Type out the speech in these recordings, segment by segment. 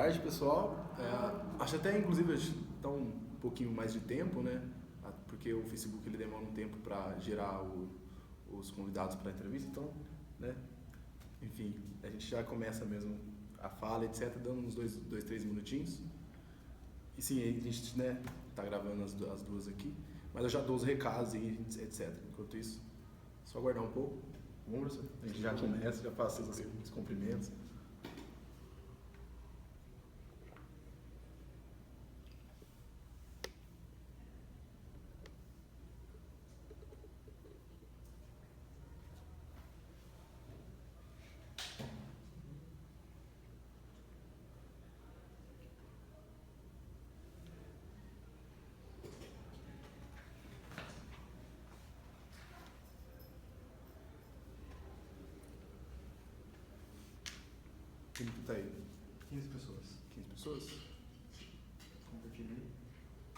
tarde, pessoal. Acho até, inclusive, a gente dá um pouquinho mais de tempo, né? Porque o Facebook ele demora um tempo para gerar os convidados para a entrevista, então, né? Enfim, a gente já começa mesmo a fala, etc., dando uns 3 minutinhos. E sim, a gente, né, tá gravando as duas aqui, mas eu já dou os recados e etc. Enquanto isso, só aguardar um pouco. Vamos, professor? A gente já começa, já passa os cumprimentos. Quem que tá aí? 15 pessoas. 15 pessoas? Compartilhei.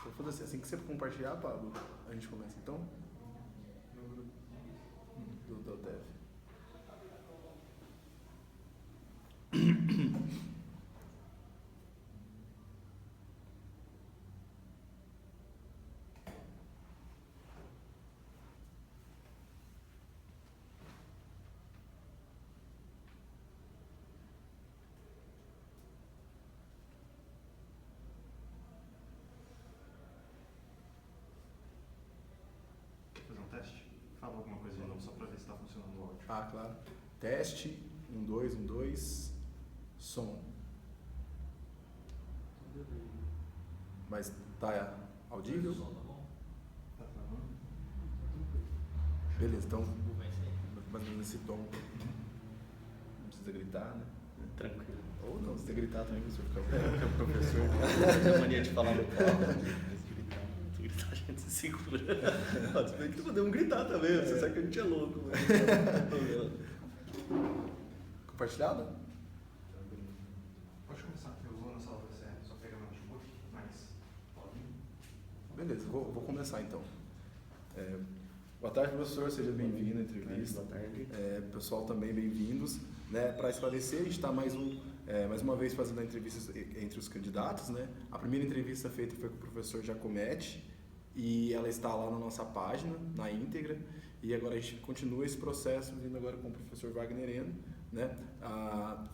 Vou fazer assim que você compartilhar, Pablo, a gente começa então? No grupo. Do Dev. Quer fazer um teste? Fala alguma coisa de novo, só para ver se está funcionando o áudio. Ah, claro. Teste, 1, 2, 1, 2, som. Mas tá audível? Tá travando? Beleza, então, mais ou menos esse tom. Não precisa gritar, né? Tranquilo. Ou não, se você gritar também, você fica O professor tem a mania de falar no palco. Se gritar, a gente se segura. Pode ser que podemos gritar também, você sabe que a gente é louco. Mas... Compartilhado? Pode começar, eu vou na sala da CR, só pegar meu notebook, mas pode ir. Beleza, vou começar então. Boa tarde, professor, seja bem-vindo à entrevista. Boa tarde. Pessoal também bem-vindos. Né? Para esclarecer, a gente está mais uma vez fazendo a entrevista entre os candidatos. Né? A primeira entrevista feita foi com o professor Giacometti e ela está lá na nossa página, na íntegra. E agora a gente continua esse processo vindo agora com o professor Wagner Endo. Né? A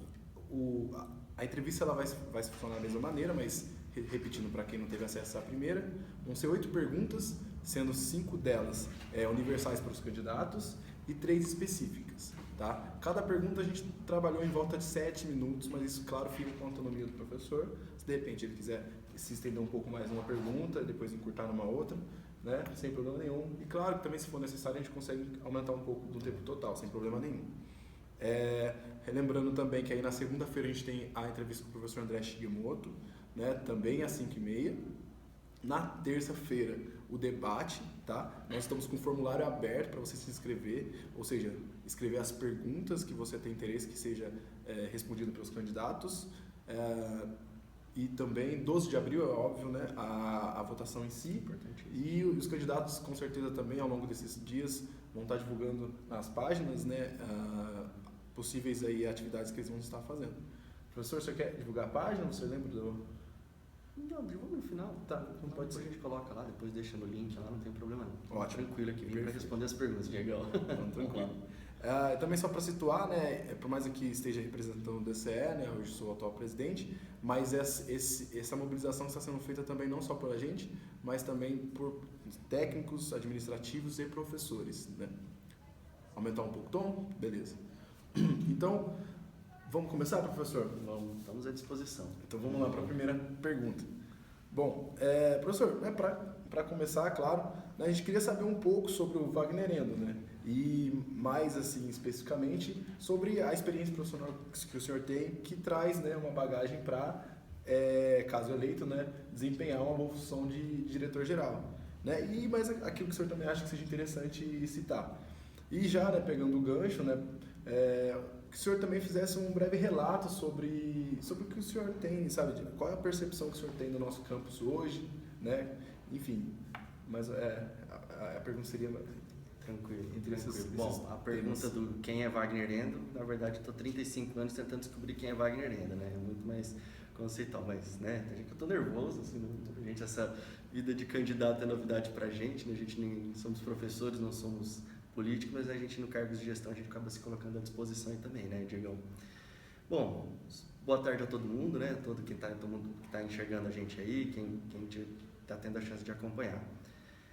entrevista ela vai funcionar da mesma maneira, mas repetindo para quem não teve acesso à primeira, vão ser 8 perguntas, sendo 5 delas universais para os candidatos e 3 específicas. Tá? Cada pergunta a gente trabalhou em volta de 7 minutos, mas isso, claro, fica com a autonomia do professor. Se de repente ele quiser se estender um pouco mais numa pergunta, depois encurtar numa outra, né? Sem problema nenhum. E claro que também, se for necessário, a gente consegue aumentar um pouco do tempo total, sem problema nenhum. Relembrando também que aí na segunda-feira a gente tem a entrevista com o professor André Shigemoto, né? Também às 5h30. Na terça-feira, o debate, tá? Nós estamos com o formulário aberto para você se inscrever, ou seja, escrever as perguntas que você tem interesse que seja respondido pelos candidatos. E também, 12 de abril, é óbvio, né? A votação em si. E os candidatos, com certeza, também, ao longo desses dias, vão estar divulgando nas páginas, né? Possíveis aí atividades que eles vão estar fazendo. Professor, você quer divulgar a página? Você lembra do... Não, divulga no final. Tá, não pode ser. Depois a gente coloca lá, depois deixa no link lá, não tem problema não. Ótimo. Tranquilo aqui, vim para responder as perguntas, Diego. Tranquilo. Também só para situar, né, por mais que esteja representando o DCE, né, hoje sou o atual presidente, mas essa mobilização está sendo feita também não só pela gente, mas também por técnicos, administrativos e professores. Né? Aumentar um pouco o tom? Beleza. Então, vamos começar, professor? Vamos, estamos à disposição. Então vamos lá para a primeira pergunta. Bom, professor, para começar, claro, né, a gente queria saber um pouco sobre o Wagner Endo, né? E mais assim, especificamente, sobre a experiência profissional que o senhor tem, que traz, né, uma bagagem para, caso eleito, né, desempenhar uma boa função de diretor-geral. Né? E mais aquilo que o senhor também acha que seja interessante citar. E já, né, pegando o gancho, né, que o senhor também fizesse um breve relato sobre o que o senhor tem, sabe? Qual é a percepção que o senhor tem do nosso campus hoje, né? Enfim, mas a pergunta seria... Tranquilo. Esses Bom, a pergunta do quem é Wagner Endo, na verdade, estou 35 anos tentando descobrir quem é Wagner Endo, né? É muito mais conceitual, mas, né, tem gente que eu tô nervoso, assim, gente, essa vida de candidato é novidade pra gente, né, a gente nem somos professores, não somos políticos, mas a gente no cargos de gestão a gente acaba se colocando à disposição aí também, né, Diegão? Bom, boa tarde a todo mundo, né, todo mundo que tá enxergando a gente aí, quem tá tendo a chance de acompanhar.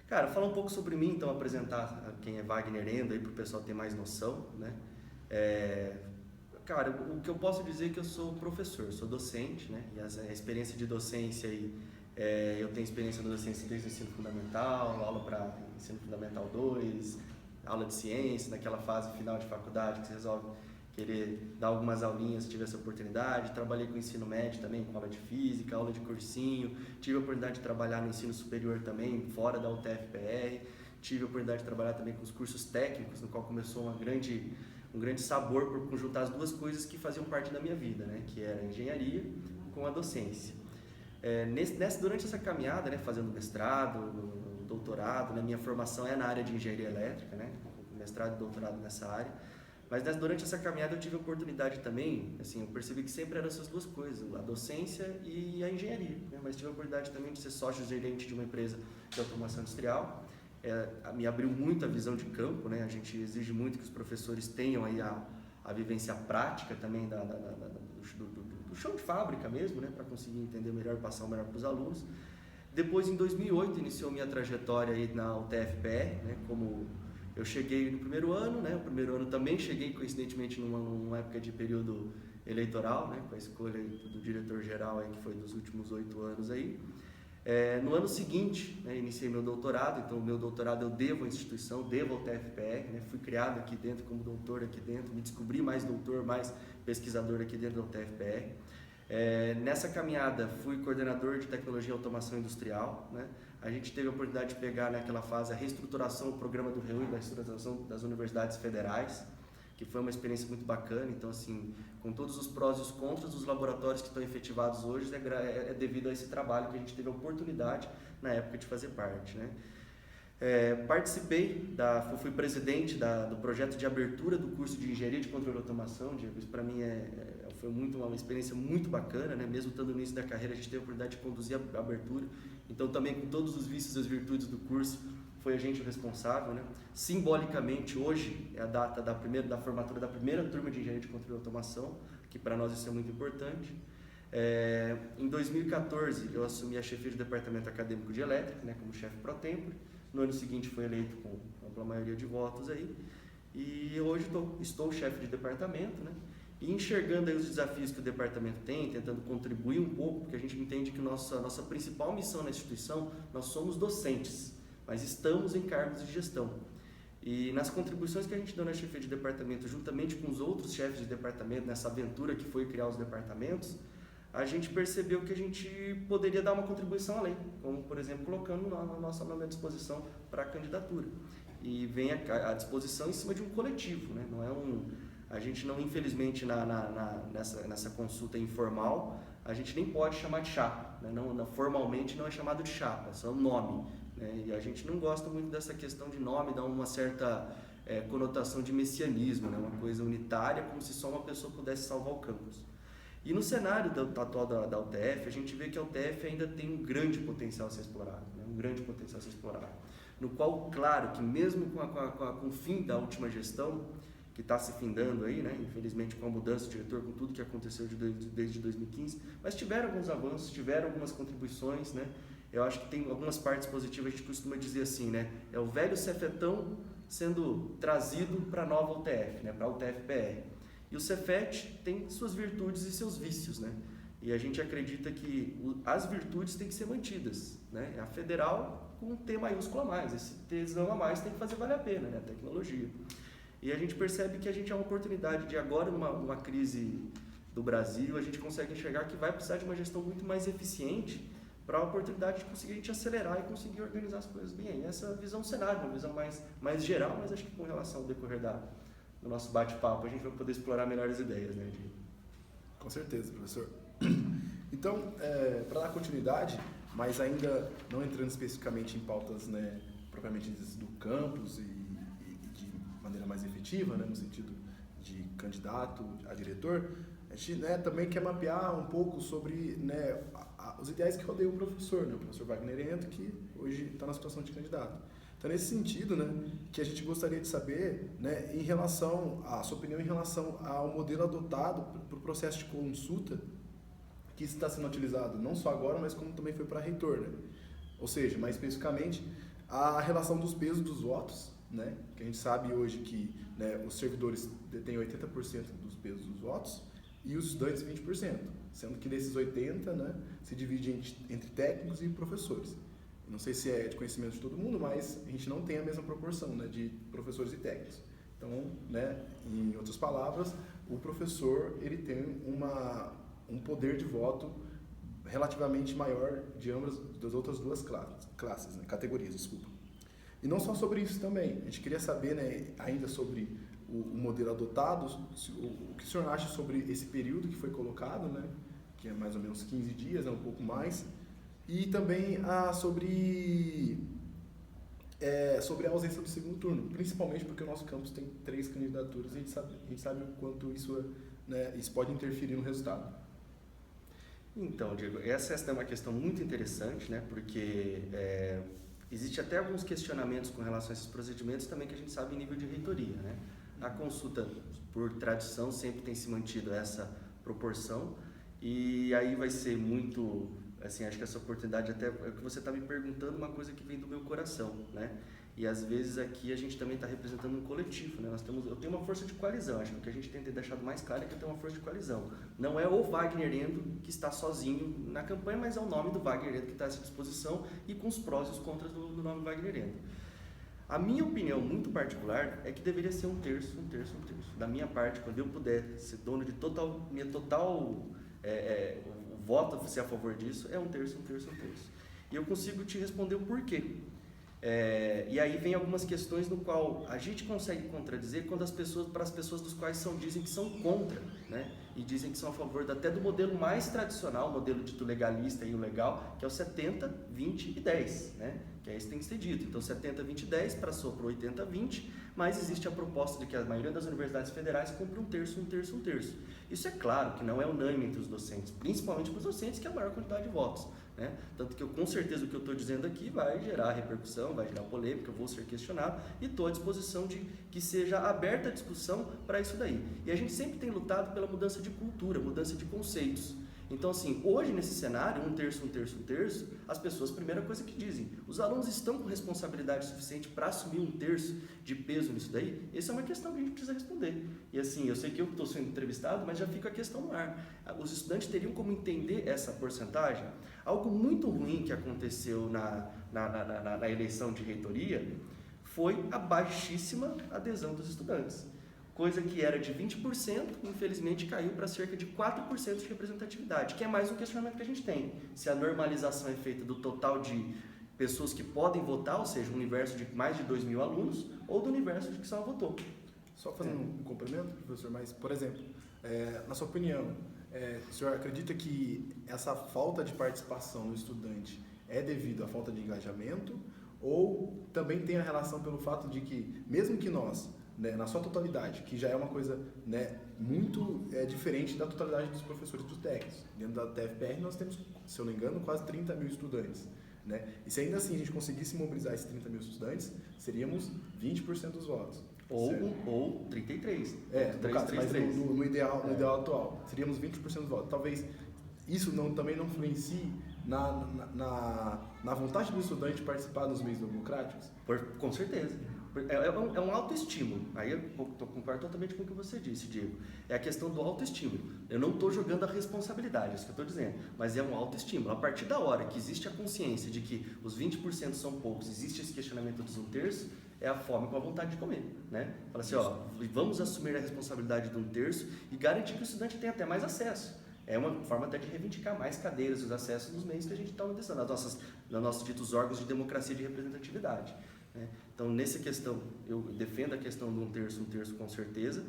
Cara, falar um pouco sobre mim, então, apresentar quem é Wagner Endo aí para o pessoal ter mais noção, né? Cara, o que eu posso dizer é que eu sou professor, sou docente, né? E a experiência de docência aí, eu tenho experiência na docência desde o ensino fundamental, aula para ensino fundamental 2, aula de ciência, naquela fase final de faculdade que você resolve querer dar algumas aulinhas se tiver essa oportunidade. Trabalhei com ensino médio também, com aula de física, aula de cursinho. Tive a oportunidade de trabalhar no ensino superior também, fora da UTF-PR. Tive a oportunidade de trabalhar também com os cursos técnicos, no qual começou um grande sabor por conjuntar as duas coisas que faziam parte da minha vida, né? Que era a engenharia com a docência. Durante essa caminhada, né, fazendo mestrado, doutorado, né, minha formação é na área de engenharia elétrica, né? Mestrado e doutorado nessa área. Mas durante essa caminhada eu tive a oportunidade também, assim, eu percebi que sempre eram essas duas coisas, a docência e a engenharia, né? Mas tive a oportunidade também de ser sócio-gerente de uma empresa de automação industrial. Me abriu muito a visão de campo, né? A gente exige muito que os professores tenham aí a vivência prática também do chão de fábrica mesmo, né? Para conseguir entender melhor e passar o melhor para os alunos. Depois, em 2008, iniciou minha trajetória aí na UTF-PR, né? Como eu cheguei no primeiro ano, né? O primeiro ano também cheguei, coincidentemente, numa época de período eleitoral, né? Com a escolha do diretor-geral aí, que foi dos últimos 8 anos aí. No ano seguinte, né, iniciei meu doutorado, então o meu doutorado eu devo à instituição, devo ao TFPR, né? Fui criado aqui dentro como doutor aqui dentro, me descobri mais doutor, mais pesquisador aqui dentro do TFPR. Nessa caminhada fui coordenador de tecnologia e automação industrial, né? A gente teve a oportunidade de pegar naquela fase a reestruturação do programa do REUI, da reestruturação das universidades federais, que foi uma experiência muito bacana. Então, assim, com todos os prós e os contras dos laboratórios que estão efetivados hoje, é devido a esse trabalho que a gente teve a oportunidade na época de fazer parte, né? Fui presidente do projeto de abertura do curso de Engenharia de Controle e Automação. Isso para mim foi uma experiência muito bacana, né? Mesmo estando no início da carreira, a gente teve a oportunidade de conduzir a abertura. Então, também com todos os vícios e as virtudes do curso, foi a gente o responsável, né? Simbolicamente, hoje é a data da formatura da primeira turma de Engenharia de Controle e Automação, que para nós isso é muito importante. Em 2014, eu assumi a chefia do Departamento Acadêmico de Elétrica, né, como chefe pro tempore. No ano seguinte, fui eleito com ampla maioria de votos aí. E hoje estou chefe de departamento, né? E enxergando aí os desafios que o departamento tem, tentando contribuir um pouco, porque a gente entende que a nossa principal missão na instituição, nós somos docentes, mas estamos em cargos de gestão. E nas contribuições que a gente deu na chefia de departamento, juntamente com os outros chefes de departamento, nessa aventura que foi criar os departamentos, a gente percebeu que a gente poderia dar uma contribuição além, como, por exemplo, colocando a nossa nome à disposição para a candidatura. E vem à disposição em cima de um coletivo, né? A gente não, infelizmente, nessa consulta informal, a gente nem pode chamar de chapa, né? Formalmente não é chamado de chapa, é só um nome, né? E a gente não gosta muito dessa questão de nome, dá uma certa conotação de messianismo, né? Uma coisa unitária, como se só uma pessoa pudesse salvar o campus. E no cenário atual da UTF, a gente vê que a UTF ainda tem um grande potencial a ser explorado, né? Um grande potencial a ser explorado, no qual, claro, que mesmo com o fim da última gestão, que está se findando aí, né? Infelizmente com a mudança de diretor, com tudo que aconteceu desde 2015, mas tiveram alguns avanços, tiveram algumas contribuições, né? Eu acho que tem algumas partes positivas, a gente costuma dizer assim, né? É o velho Cefetão sendo trazido para a nova UTF, né? Para a UTF-PR. E o Cefet tem suas virtudes e seus vícios, né? E a gente acredita que as virtudes têm que ser mantidas, né? A federal com um T maiúsculo a mais, esse Tzão a mais tem que fazer valer a pena, né? A tecnologia. E a gente percebe que a gente é uma oportunidade de agora, numa crise do Brasil, a gente consegue enxergar que vai precisar de uma gestão muito mais eficiente para a oportunidade de conseguir a gente acelerar e conseguir organizar as coisas bem. Essa visão do cenário, uma visão mais geral, mas acho que com relação ao decorrer do nosso bate-papo, a gente vai poder explorar melhores ideias, né, Di? Com certeza, professor. Então, para dar continuidade, mas ainda não entrando especificamente em pautas, né, propriamente do campus e de maneira mais efetiva, né, no sentido de candidato a diretor, A gente, né, também quer mapear um pouco sobre, né, os ideais que rodeiam o professor, né, o professor Wagner Ento, que hoje está na situação de candidato. Então, nesse sentido, né, que a gente gostaria de saber, né, em relação a sua opinião em relação ao modelo adotado para o processo de consulta que está sendo utilizado não só agora, mas como também foi para reitor, né? Ou seja, mais especificamente, a relação dos pesos dos votos, né, que a gente sabe hoje que, né, os servidores detêm 80% dos pesos dos votos e os estudantes 20%, sendo que desses 80%, né, se divide entre técnicos e professores. Não sei se é de conhecimento de todo mundo, mas a gente não tem a mesma proporção, né, de professores e técnicos. Então, né, em outras palavras, o professor ele tem um poder de voto relativamente maior de ambas das outras duas classes, né, categorias, desculpa. E não só sobre isso também, a gente queria saber, né, ainda sobre o modelo adotado, o que o senhor acha sobre esse período que foi colocado, né, que é mais ou menos 15 dias, né, um pouco mais, e também sobre a ausência do segundo turno, principalmente porque o nosso campus tem 3 candidaturas e a gente sabe o quanto isso, né, isso pode interferir no resultado. Então, Diego, essa é uma questão muito interessante, né, porque existe até alguns questionamentos com relação a esses procedimentos também que a gente sabe em nível de reitoria, né? A consulta, por tradição, sempre tem se mantido essa proporção e aí vai ser muito, assim, acho que essa oportunidade até é que você está me perguntando uma coisa que vem do meu coração, né? E às vezes aqui a gente também está representando um coletivo, né? Eu tenho uma força de coalizão, acho que o que a gente tem deixado mais claro é que eu tenho uma força de coalizão. Não é o Wagner Endo que está sozinho na campanha, mas é o nome do Wagner Endo que está à disposição e com os prós e os contras do nome Wagner Endo. A minha opinião muito particular é que deveria ser um terço. Da minha parte, quando eu puder ser dono de o voto ser a favor disso, é um terço. E eu consigo te responder o porquê. E aí vem algumas questões no qual a gente consegue contradizer quando para as pessoas dos quais dizem que são contra, né? E dizem que são a favor até do modelo mais tradicional, o modelo dito legalista e o legal, que é o 70, 20 e 10, né? Que é isso que tem que ser dito. Então 70, 20 e 10 passou para o 80, 20, mas existe a proposta de que a maioria das universidades federais compre um terço. Isso é claro que não é unânime entre os docentes, principalmente para os docentes que é a maior quantidade de votos, né? Tanto que com certeza o que eu estou dizendo aqui vai gerar repercussão, vai gerar polêmica, eu vou ser questionado e estou à disposição de que seja aberta a discussão para isso daí. E a gente sempre tem lutado pela mudança de cultura, mudança de conceitos. Então, assim, hoje nesse cenário, um terço, as pessoas, primeira coisa que dizem, os alunos estão com responsabilidade suficiente para assumir um terço de peso nisso daí? Essa é uma questão que a gente precisa responder. E assim, eu sei que eu estou sendo entrevistado, mas já fica a questão no ar. Os estudantes teriam como entender essa porcentagem? Algo muito ruim que aconteceu na eleição de reitoria foi a baixíssima adesão dos estudantes. Coisa que era de 20%, infelizmente caiu para cerca de 4% de representatividade, que é mais um questionamento que a gente tem. Se a normalização é feita do total de pessoas que podem votar, ou seja, um universo de mais de 2.000 alunos, ou do universo de que só votou. Só fazendo um complemento, professor, mas, por exemplo, na sua opinião, o senhor acredita que essa falta de participação do estudante é devido à falta de engajamento ou também tem a relação pelo fato de que, mesmo que nós, né, na sua totalidade, que já é uma coisa, né, muito diferente da totalidade dos professores dos técnicos. Dentro da TFPR nós temos, se eu não me engano, quase 30 mil estudantes. Né? E se ainda assim a gente conseguisse mobilizar esses 30 mil estudantes, seríamos 20% dos votos. Ou 33. No caso, mas no ideal atual, seríamos 20% dos votos. Talvez isso também não influencie na vontade do estudante participar dos meios democráticos? Com certeza. É um autoestímulo. Aí eu concordo totalmente com o que você disse, Diego. É a questão do autoestímulo. Eu não estou jogando a responsabilidade, é isso que eu estou dizendo. Mas é um autoestímulo. A partir da hora que existe a consciência de que os 20% são poucos, existe esse questionamento dos 1/3, é a fome com a vontade de comer, né? Fala assim, vamos assumir a responsabilidade de 1/3 e garantir que o estudante tenha até mais acesso. É uma forma até de reivindicar mais cadeiras e os acessos nos meios que a gente está utilizando, nos nossos ditos órgãos de democracia e de representatividade. Né? Então, nessa questão, eu defendo a questão do 1/3 com certeza.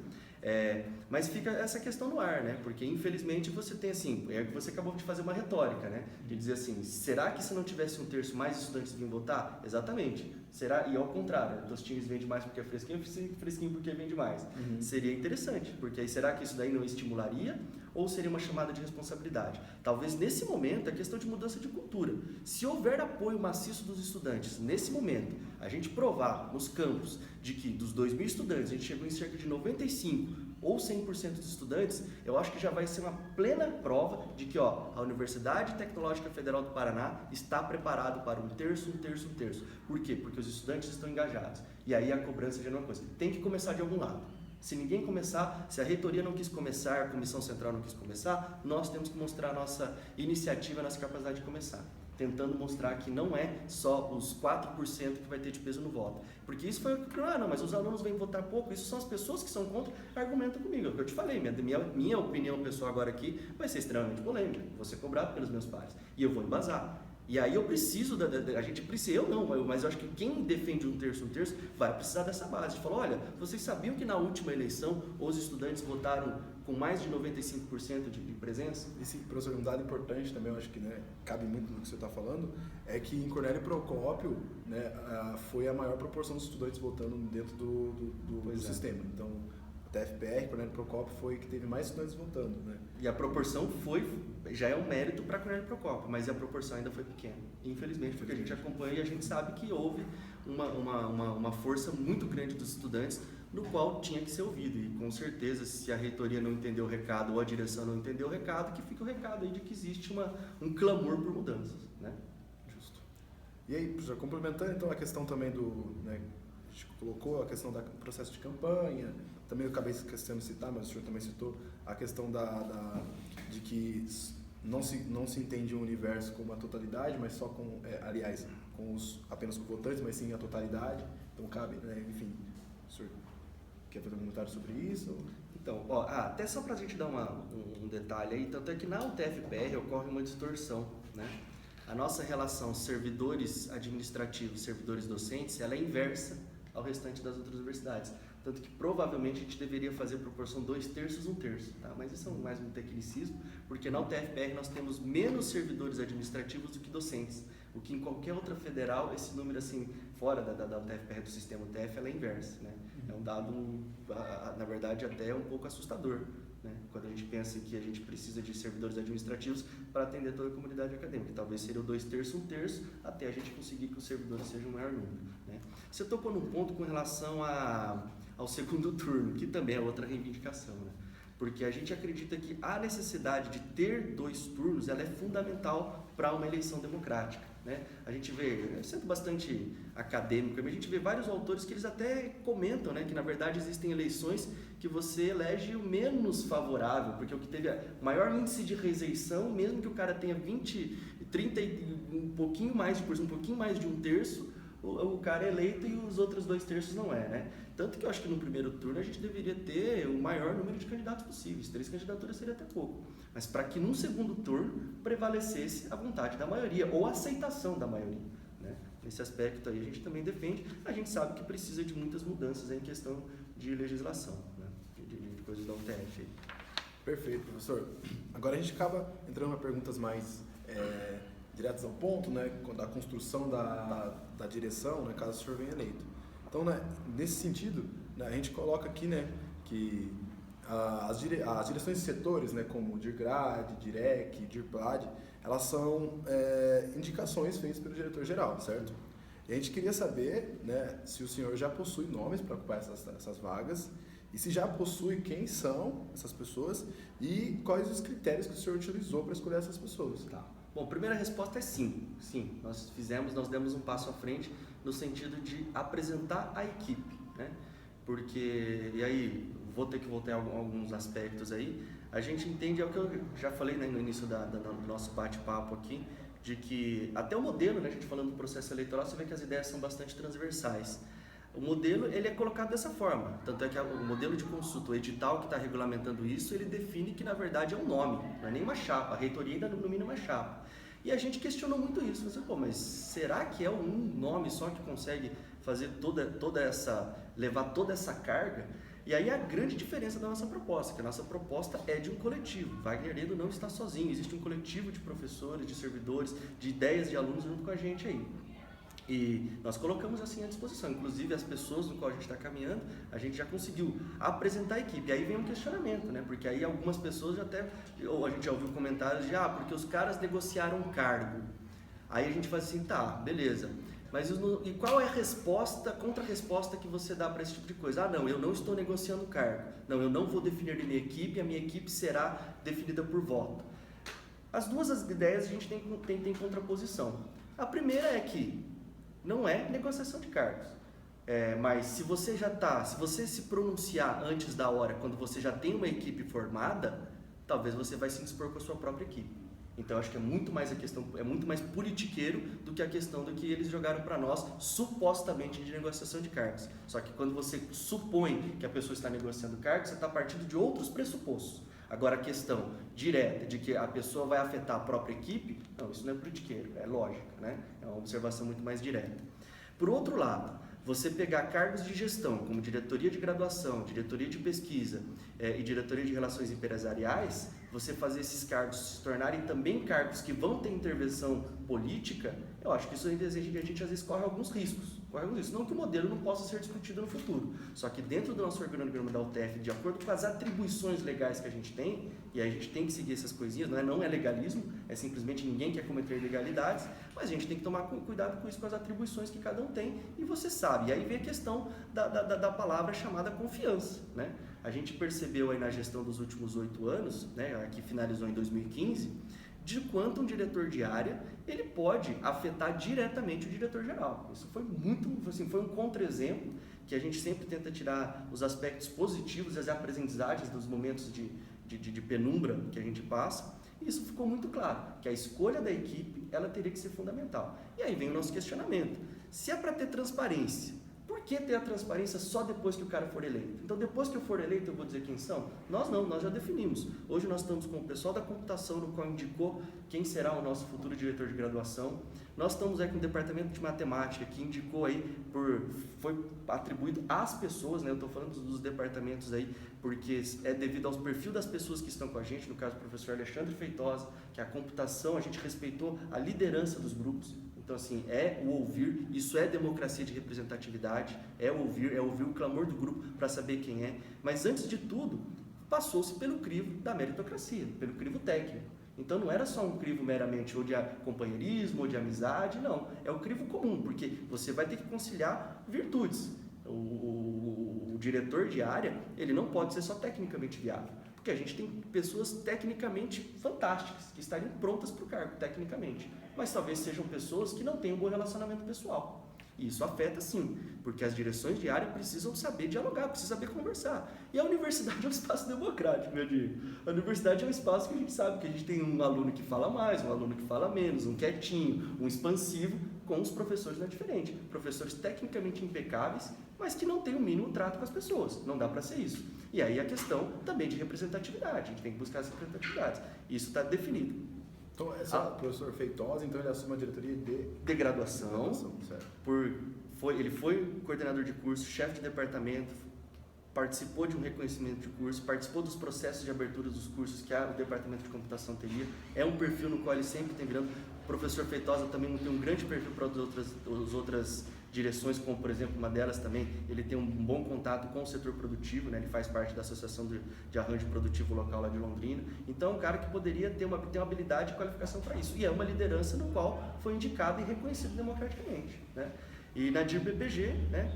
Mas fica essa questão no ar, né? Porque infelizmente você tem assim, você acabou de fazer uma retórica, né? De dizer assim, será que se não tivesse um terço mais estudantes vinham votar? Exatamente. Será? E ao contrário, dos times vende mais porque é fresquinho, fresquinho porque vende mais. Seria interessante, porque aí será que isso daí não estimularia ou seria uma chamada de responsabilidade? Talvez nesse momento é questão de mudança de cultura. Se houver apoio maciço dos estudantes, nesse momento, a gente provar nos campos de que dos 2.000 estudantes a gente chegou em cerca de 95% ou 100% dos estudantes, eu acho que já vai ser uma plena prova de que a Universidade Tecnológica Federal do Paraná está preparado para um terço. Por quê? Porque os estudantes estão engajados. E aí a cobrança já não é uma coisa. Tem que começar de algum lado. Se ninguém começar, se a reitoria não quis começar, a comissão central não quis começar, nós temos que mostrar a nossa iniciativa, a nossa capacidade de começar. Tentando mostrar que não é só os 4% que vai ter de peso no voto. Porque isso foi o que, não, mas os alunos vêm votar pouco, isso são as pessoas que são contra, argumentam comigo. É o que eu te falei, minha opinião pessoal agora aqui vai ser extremamente polêmica, vou ser cobrado pelos meus pares, e eu vou embasar. E aí eu preciso, a gente precisa, eu não, mas eu acho que quem defende um terço, vai precisar dessa base. Falou, olha, vocês sabiam que na última eleição os estudantes votaram com mais de 95% de presença? E sim, professor, um dado importante também, eu acho que cabe muito no que você está falando, é que em Cornélio Procópio foi a maior proporção de estudantes votando dentro do sistema. Então, a TFPR, Cornélio Procópio, foi que teve mais estudantes votando, né? E a proporção já é um mérito para Cornélio Procópio, mas a proporção ainda foi pequena. Infelizmente, porque a gente acompanha e a gente sabe que houve uma força muito grande dos estudantes, no qual tinha que ser ouvido. E com certeza, se a reitoria não entendeu o recado ou a direção não entendeu o recado, que fica o recado aí de que existe um clamor por mudanças, né? Justo. E aí, já complementando então a questão também a gente colocou a questão do processo de campanha, também eu acabei esquecendo de citar, mas o senhor também citou a questão de que não se entende o universo como a totalidade, mas só apenas com votantes, mas sim a totalidade. Então cabe, enfim, o senhor quer fazer um comentário sobre isso? Então, até só para a gente dar um detalhe aí, tanto é que na UTF-PR ocorre uma distorção, né? A nossa relação servidores administrativos, servidores docentes, ela é inversa ao restante das outras universidades. Tanto que provavelmente a gente deveria fazer proporção 2/3, 1/3, tá? Mas isso é mais um tecnicismo, porque na UTF-PR nós temos menos servidores administrativos do que docentes, o que em qualquer outra federal, esse número assim, fora da UTF-PR do sistema UTF, ela é inversa, né? É um dado, na verdade, até um pouco assustador, né? Quando a gente pensa que a gente precisa de servidores administrativos para atender toda a comunidade acadêmica. Talvez seria o 2/3, 1/3, até a gente conseguir que os servidores sejam o maior número, né? Você tocou num ponto com relação ao segundo turno, que também é outra reivindicação, né? Porque a gente acredita que a necessidade de ter 2 turnos ela é fundamental para uma eleição democrática, né? A gente vê, sendo bastante acadêmico, a gente vê vários autores que eles até comentam, né, que na verdade existem eleições que você elege o menos favorável, porque o que teve maior índice de rejeição, mesmo que o cara tenha 20, 30 e um pouquinho mais de 1/3, o cara é eleito e os outros 2/3 não é, né? Tanto que eu acho que no primeiro turno a gente deveria ter o maior número de candidatos possíveis. 3 candidaturas seria até pouco. Mas para que num segundo turno prevalecesse a vontade da maioria ou a aceitação da maioria, né? Nesse aspecto aí a gente também defende. A gente sabe que precisa de muitas mudanças em questão de legislação, né? de coisas da UTF. Perfeito, professor. Agora a gente acaba entrando em perguntas mais diretas ao ponto, né? Da construção da direção, né? Caso o senhor venha eleito. Então, né, nesse sentido, né, a gente coloca aqui, né, que as direções de setores, né, como DIRGRAD, DIREC, DIRPLAD, elas são indicações feitas pelo diretor-geral, certo? E a gente queria saber, né, se o senhor já possui nomes para ocupar essas vagas, e se já possui, quem são essas pessoas e quais os critérios que o senhor utilizou para escolher essas pessoas. Tá. Bom, a primeira resposta é sim. Sim, nós demos um passo à frente no sentido de apresentar a equipe, né? Porque, e aí, vou ter que voltar a alguns aspectos aí, a gente entende, é o que eu já falei, né, no início do nosso bate-papo aqui, de que até o modelo, né, a gente falando do processo eleitoral, você vê que as ideias são bastante transversais. O modelo, ele é colocado dessa forma, tanto é que o modelo de consulta, o edital que está regulamentando isso, ele define que na verdade é um nome, não é nem uma chapa, a reitoria ainda nomina uma chapa. E a gente questionou muito isso, mas será que é um nome só que consegue fazer levar toda essa carga? E aí a grande diferença da nossa proposta, que a nossa proposta é de um coletivo. Wagner Heredo não está sozinho, existe um coletivo de professores, de servidores, de ideias de alunos junto com a gente aí. E nós colocamos assim à disposição, inclusive as pessoas no qual a gente está caminhando, a gente já conseguiu apresentar a equipe. E aí vem um questionamento, né? Porque aí algumas pessoas ou a gente já ouviu comentários de, porque os caras negociaram um cargo. Aí a gente fala assim, tá, beleza, mas e qual é a resposta, contra-resposta que você dá para esse tipo de coisa? Não, eu não estou negociando o cargo, não, eu não vou definir a minha equipe será definida por voto. As duas ideias a gente tem contraposição. A primeira é que não é negociação de cargos, mas se você se você se pronunciar antes da hora, quando você já tem uma equipe formada, talvez você vai se dispor com a sua própria equipe. Então acho que é muito mais politiqueiro do que a questão do que eles jogaram para nós, supostamente de negociação de cargos. Só que quando você supõe que a pessoa está negociando cargos, você está partindo de outros pressupostos. Agora a questão direta de que a pessoa vai afetar a própria equipe, não, isso não é politiqueiro, é lógica, né? É uma observação muito mais direta. Por outro lado, você pegar cargos de gestão, como diretoria de graduação, diretoria de pesquisa e diretoria de relações empresariais, você fazer esses cargos se tornarem também cargos que vão ter intervenção política, eu acho que isso ainda exige que a gente às vezes corre alguns riscos. Não que o modelo não possa ser discutido no futuro, só que dentro do nosso organograma da UTF, de acordo com as atribuições legais que a gente tem, e aí a gente tem que seguir essas coisinhas, não é legalismo, é simplesmente ninguém quer cometer ilegalidades, mas a gente tem que tomar cuidado com isso, com as atribuições que cada um tem, e você sabe. E aí vem a questão da palavra chamada confiança, né? A gente percebeu aí na gestão dos últimos 8 anos, né, que finalizou em 2015, de quanto um diretor de área ele pode afetar diretamente o diretor-geral. Isso foi foi um contra-exemplo que a gente sempre tenta tirar os aspectos positivos e as aprendizagens dos momentos de penumbra que a gente passa. E isso ficou muito claro, que a escolha da equipe ela teria que ser fundamental. E aí vem o nosso questionamento. Se é para ter transparência, por que ter a transparência só depois que o cara for eleito? Então, depois que eu for eleito, eu vou dizer quem são? Nós não, nós já definimos. Hoje nós estamos com o pessoal da computação, no qual indicou quem será o nosso futuro diretor de graduação. Nós estamos aí com o departamento de matemática, que indicou aí, foi atribuído às pessoas, né? Eu estou falando dos departamentos aí, porque é devido ao perfil das pessoas que estão com a gente, no caso do professor Alexandre Feitosa, que a computação, a gente respeitou a liderança dos grupos. Então, assim, é o ouvir, isso é democracia de representatividade, é ouvir o clamor do grupo para saber quem é. Mas, antes de tudo, passou-se pelo crivo da meritocracia, pelo crivo técnico. Então, não era só um crivo meramente ou de companheirismo ou de amizade, não. É o crivo comum, porque você vai ter que conciliar virtudes. O diretor de área, ele não pode ser só tecnicamente viável, porque a gente tem pessoas tecnicamente fantásticas, que estariam prontas para o cargo, tecnicamente. Mas talvez sejam pessoas que não tenham um bom relacionamento pessoal. E isso afeta sim, porque as direções de área precisam saber dialogar, precisam saber conversar. E a universidade é um espaço democrático, meu Diego. A universidade é um espaço que a gente sabe que a gente tem um aluno que fala mais, um aluno que fala menos, um quietinho, um expansivo. Com os professores não é diferente. Professores tecnicamente impecáveis, mas que não têm o mínimo trato com as pessoas. Não dá para ser isso. E aí a questão também de representatividade. A gente tem que buscar essa representatividade. Isso está definido. Então, o professor Feitosa, então ele assume a diretoria de graduação. Certo. Ele foi coordenador de curso, chefe de departamento, participou de um reconhecimento de curso, participou dos processos de abertura dos cursos que o departamento de computação teria. É um perfil no qual ele sempre tem virando. O professor Feitosa também tem um grande perfil para as outras direções, como por exemplo uma delas também, ele tem um bom contato com o setor produtivo, né? Ele faz parte da Associação de Arranjo Produtivo Local lá de Londrina. Então é um cara que poderia ter uma habilidade e qualificação para isso. E é uma liderança no qual foi indicado e reconhecido democraticamente, né? E na DIR-PPG, né?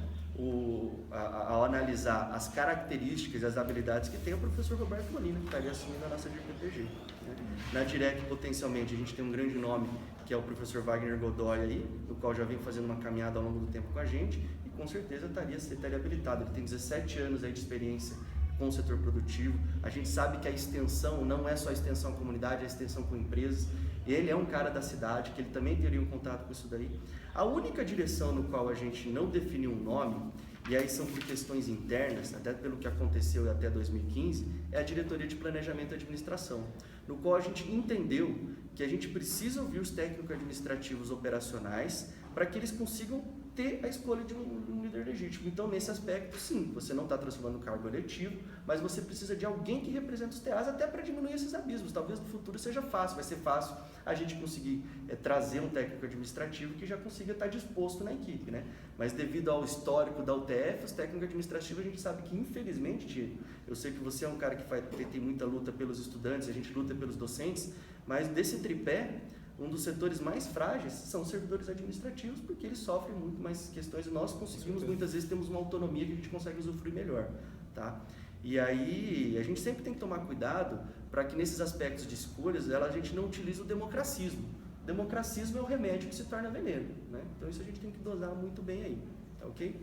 Ao analisar as características e as habilidades que tem o professor Roberto Molina, que estaria assumindo a nossa DIR-PPG. Né? Na DIREC, potencialmente, a gente tem um grande nome, que é o professor Wagner Godoy, aí, no qual já vem fazendo uma caminhada ao longo do tempo com a gente, e com certeza estaria habilitado. Ele tem 17 anos aí de experiência com o setor produtivo. A gente sabe que a extensão não é só a extensão à comunidade, é a extensão com empresas. Ele é um cara da cidade, que ele também teria um contato com isso daí. A única direção no qual a gente não definiu um nome, e aí são por questões internas, até pelo que aconteceu até 2015, é a diretoria de planejamento e administração, no qual a gente entendeu que a gente precisa ouvir os técnicos administrativos operacionais para que eles consigam ter a escolha de um líder legítimo. Então, nesse aspecto, sim, você não está transformando o cargo eletivo, mas você precisa de alguém que represente os TAs até para diminuir esses abismos. Talvez no futuro seja fácil, vai ser fácil a gente conseguir trazer um técnico administrativo que já consiga estar disposto na equipe, né? Mas devido ao histórico da UTF, os técnicos administrativos, a gente sabe que, infelizmente, Diego, eu sei que você é um cara que tem muita luta pelos estudantes, a gente luta pelos docentes, mas desse tripé, um dos setores mais frágeis são os servidores administrativos, porque eles sofrem muito mais questões e nós conseguimos, muitas vezes, temos uma autonomia que a gente consegue usufruir melhor, tá? E aí, a gente sempre tem que tomar cuidado para que nesses aspectos de escolhas, a gente não utilize o democracismo. O democracismo é o remédio que se torna veneno, né? Então isso a gente tem que dosar muito bem aí, tá ok?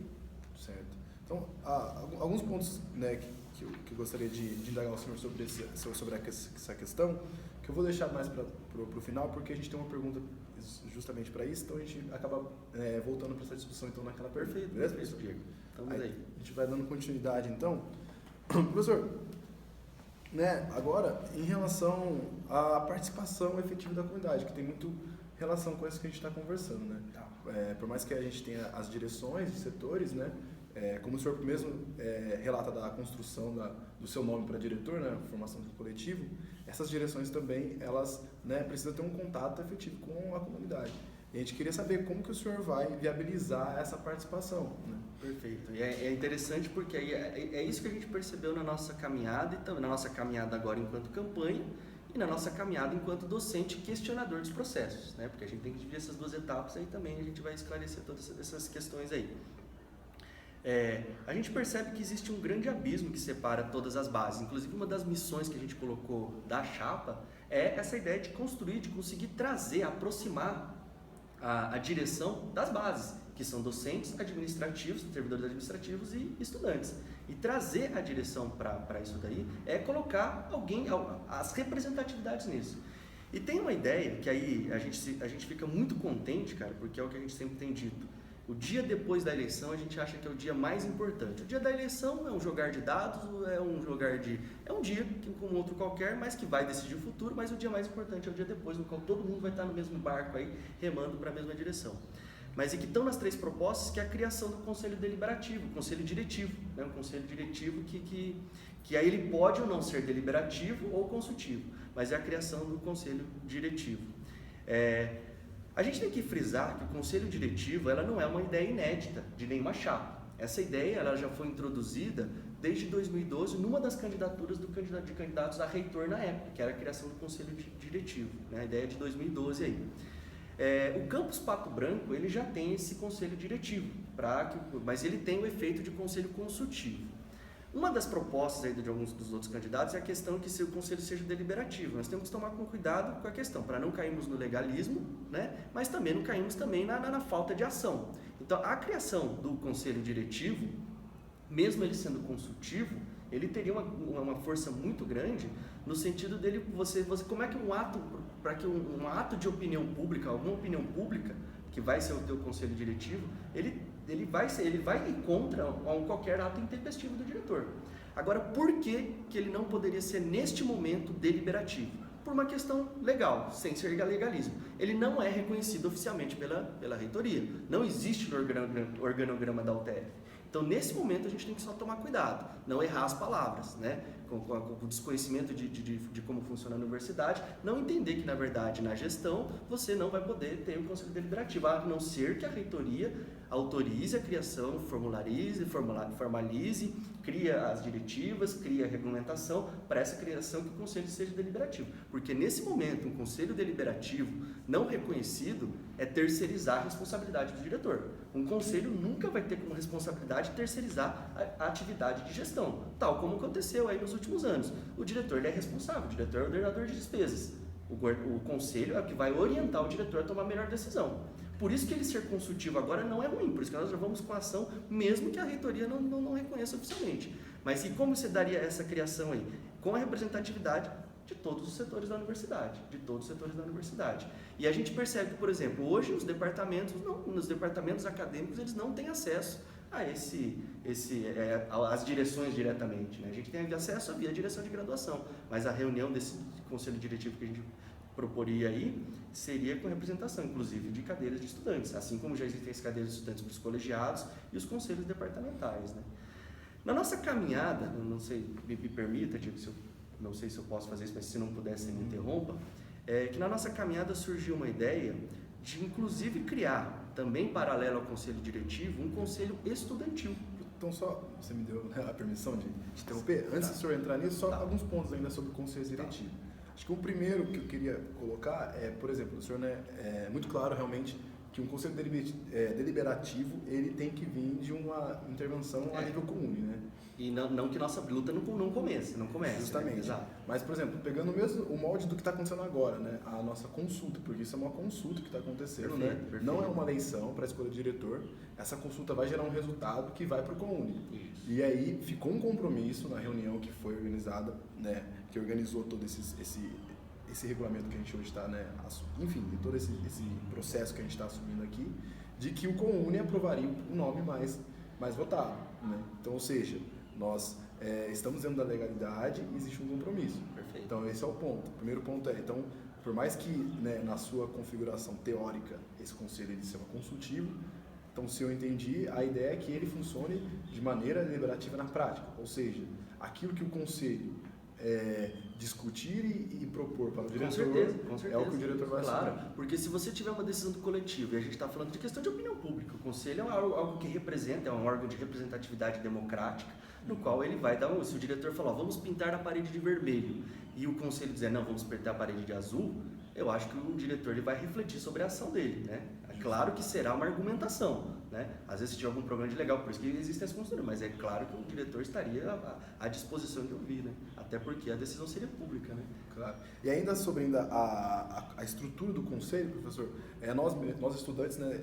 Certo. Então, alguns pontos, né, que eu gostaria de indagar ao senhor sobre essa questão, que eu vou deixar mais para o final, porque a gente tem uma pergunta justamente para isso, então a gente acaba voltando para essa discussão então naquela pergunta. Perfeito, beleza, perfeito, Diego. Estamos aí. A gente vai dando continuidade então. Professor, né, agora em relação à participação efetiva da comunidade, que tem muito relação com isso que a gente está conversando, né? Por mais que a gente tenha as direções de setores, né? Como o senhor mesmo relata da construção do seu nome para diretor, né, formação do coletivo, essas direções também, elas, né, precisam ter um contato efetivo com a comunidade. E a gente queria saber como que o senhor vai viabilizar essa participação, né? Perfeito. E é interessante porque aí é isso que a gente percebeu na nossa caminhada, e também na nossa caminhada agora enquanto campanha, e na nossa caminhada enquanto docente questionador dos processos, né? Porque a gente tem que dividir essas duas etapas aí também, a gente vai esclarecer todas essas questões aí. A gente percebe que existe um grande abismo que separa todas as bases. Inclusive, uma das missões que a gente colocou da chapa é essa ideia de construir, de conseguir trazer, aproximar a direção das bases, que são docentes, administrativos, servidores administrativos e estudantes. E trazer a direção para isso daí é colocar as representatividades nisso. E tem uma ideia que aí a gente fica muito contente, cara, porque é o que a gente sempre tem dito. O dia depois da eleição a gente acha que é o dia mais importante. O dia da eleição é um jogar de dados, é um dia como outro qualquer, mas que vai decidir o futuro, mas o dia mais importante é o dia depois, no qual todo mundo vai estar no mesmo barco aí, remando para a mesma direção. Mas e que estão nas três propostas, que é a criação do conselho deliberativo, conselho diretivo, né? Um conselho diretivo que aí ele pode ou não ser deliberativo ou consultivo, mas é a criação do conselho diretivo. A gente tem que frisar que o conselho diretivo ela não é uma ideia inédita de nenhuma chapa. Essa ideia ela já foi introduzida desde 2012 numa das candidaturas de candidatos a reitor na época, que era a criação do conselho diretivo, né? A ideia é de 2012 aí. O campus Pato Branco ele já tem esse conselho diretivo, mas ele tem o efeito de conselho consultivo. Uma das propostas aí de alguns dos outros candidatos é a questão que o conselho seja deliberativo. Nós temos que tomar cuidado com a questão, para não cairmos no legalismo, né? Mas também não cairmos também na falta de ação. Então, a criação do conselho diretivo, mesmo ele sendo consultivo, ele teria uma força muito grande no sentido dele, como é que para que um ato de opinião pública, alguma opinião pública, que vai ser o teu conselho diretivo, ele vai ir contra qualquer ato intempestivo do diretor. Agora, por que ele não poderia ser, neste momento, deliberativo? Por uma questão legal, sem ser legalismo. Ele não é reconhecido oficialmente pela reitoria. Não existe no organograma da UTF. Então, nesse momento, a gente tem que só tomar cuidado, não errar as palavras, né? Com o desconhecimento de como funciona a universidade, não entender que, na verdade, na gestão, você não vai poder ter um conselho deliberativo, a não ser que a reitoria autorize a criação, formalize, cria as diretivas, cria a regulamentação para essa criação que o conselho seja deliberativo. Porque, nesse momento, um conselho deliberativo não reconhecido é terceirizar a responsabilidade do diretor. Um conselho nunca vai ter como responsabilidade terceirizar a atividade de gestão, tal como aconteceu aí nos últimos anos. O diretor ele é responsável, o diretor é o ordenador de despesas. O conselho é o que vai orientar o diretor a tomar a melhor decisão. Por isso que ele ser consultivo agora não é ruim, por isso que nós já vamos com a ação, mesmo que a reitoria não reconheça oficialmente. Mas e como você daria essa criação aí? Com a representatividade de todos os setores da universidade, E a gente percebe que, por exemplo, hoje nos departamentos acadêmicos, eles não têm acesso a as direções diretamente, né? A gente tem acesso via direção de graduação, mas a reunião desse conselho diretivo que a gente proporia aí seria com representação, inclusive, de cadeiras de estudantes, assim como já existem as cadeiras de estudantes para os colegiados e os conselhos departamentais, né? Na nossa caminhada, não sei, me permita, Diego, não sei se eu posso fazer isso, mas se não puder, você me interrompa, que na nossa caminhada surgiu uma ideia de, inclusive, criar, também paralelo ao conselho diretivo, um conselho estudantil. Então, só, você me deu a permissão de interromper? Antes do senhor entrar nisso, só alguns pontos ainda sobre o conselho diretivo. Acho que o primeiro que eu queria colocar é, por exemplo, o senhor, né, é muito claro realmente que um conselho deliberativo ele tem que vir de uma intervenção a nível comum, né? E não que nossa luta não comece. Justamente. Né? Exato. Mas, por exemplo, pegando mesmo o molde do que está acontecendo agora, né? A nossa consulta, porque isso é uma consulta que está acontecendo, Perfeito. Não é uma eleição para a escolha de diretor. Essa consulta vai gerar um resultado que vai para o Comune. E aí ficou um compromisso na reunião que foi organizada, né? Que organizou todo esse regulamento que a gente hoje está, né? Enfim, todo esse processo que a gente está assumindo aqui, de que o Comune aprovaria o nome mais votado, né? Então, ou seja, nós estamos dentro da legalidade e existe um compromisso. Perfeito. Então, esse é o ponto. O primeiro ponto é, então, por mais que, né, na sua configuração teórica esse conselho ele seja consultivo, então, se eu entendi, a ideia é que ele funcione de maneira deliberativa na prática, ou seja, aquilo que o conselho discutir e propor para o diretor, com certeza. é o que o diretor vai assumir. Claro, porque se você tiver uma decisão do coletivo, e a gente está falando de questão de opinião pública, o conselho é algo que representa, é um órgão de representatividade democrática, no qual ele vai dar se o diretor falar, vamos pintar a parede de vermelho, e o conselho dizer, não, vamos pintar a parede de azul, eu acho que o diretor ele vai refletir sobre a ação dele, né? É claro que será uma argumentação, né? Às vezes se tiver algum problema de legal, por isso que existem as consultoras, mas é claro que o diretor estaria à disposição de ouvir, né? Até porque a decisão seria pública, né? Claro. E ainda sobre a estrutura do conselho, professor, nós estudantes, né,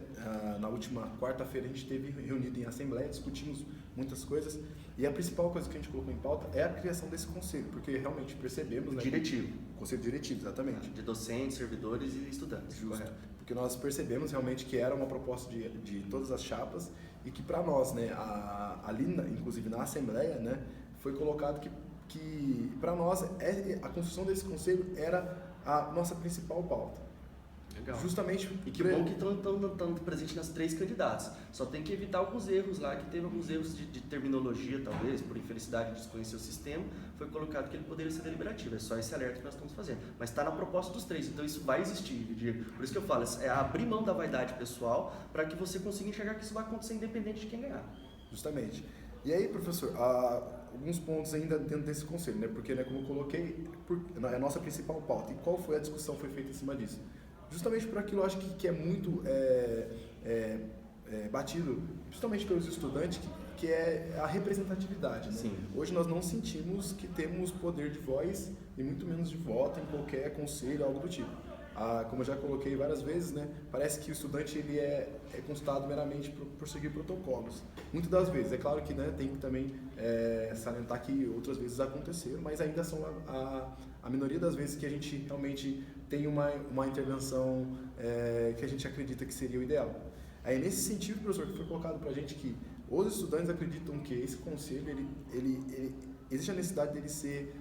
na última quarta-feira a gente esteve reunido em assembleia, discutimos muitas coisas, e a principal coisa que a gente colocou em pauta é a criação desse conselho, porque realmente percebemos... O diretivo. Conselho diretivo, exatamente. De docentes, servidores e estudantes. Justo. Correto. Porque nós percebemos realmente que era uma proposta de todas as chapas e que para nós, né, ali, inclusive na assembleia, né, foi colocado que para nós a construção desse conselho era a nossa principal pauta. Legal. Justamente. E que bom que estão presentes nas 3 candidatas. Só tem que evitar alguns erros lá, que teve alguns erros de terminologia, talvez, por infelicidade de desconhecer o sistema, foi colocado que ele poderia ser deliberativo. É só esse alerta que nós estamos fazendo. Mas está na proposta dos 3, então isso vai existir, Diego. Por isso que eu falo, é abrir mão da vaidade pessoal para que você consiga enxergar que isso vai acontecer independente de quem ganhar. Justamente. E aí, professor, alguns pontos ainda dentro desse conselho, né? Porque, né, como eu coloquei, é a nossa principal pauta. E qual foi a discussão que foi feita em cima disso? Justamente por aquilo, eu acho que é muito batido, principalmente pelos estudantes, que é a representatividade, né? Sim. Hoje nós não sentimos que temos poder de voz e muito menos de voto em qualquer conselho, algo do tipo. Como eu já coloquei várias vezes, né, parece que o estudante ele é consultado meramente por seguir protocolos. Muitas das vezes, é claro que, né, tem que também salientar que outras vezes aconteceram, mas ainda são a minoria das vezes que a gente realmente tem uma intervenção que a gente acredita que seria o ideal. Aí, nesse sentido, professor, que foi colocado para a gente que os estudantes acreditam que esse conselho, existe a necessidade dele ser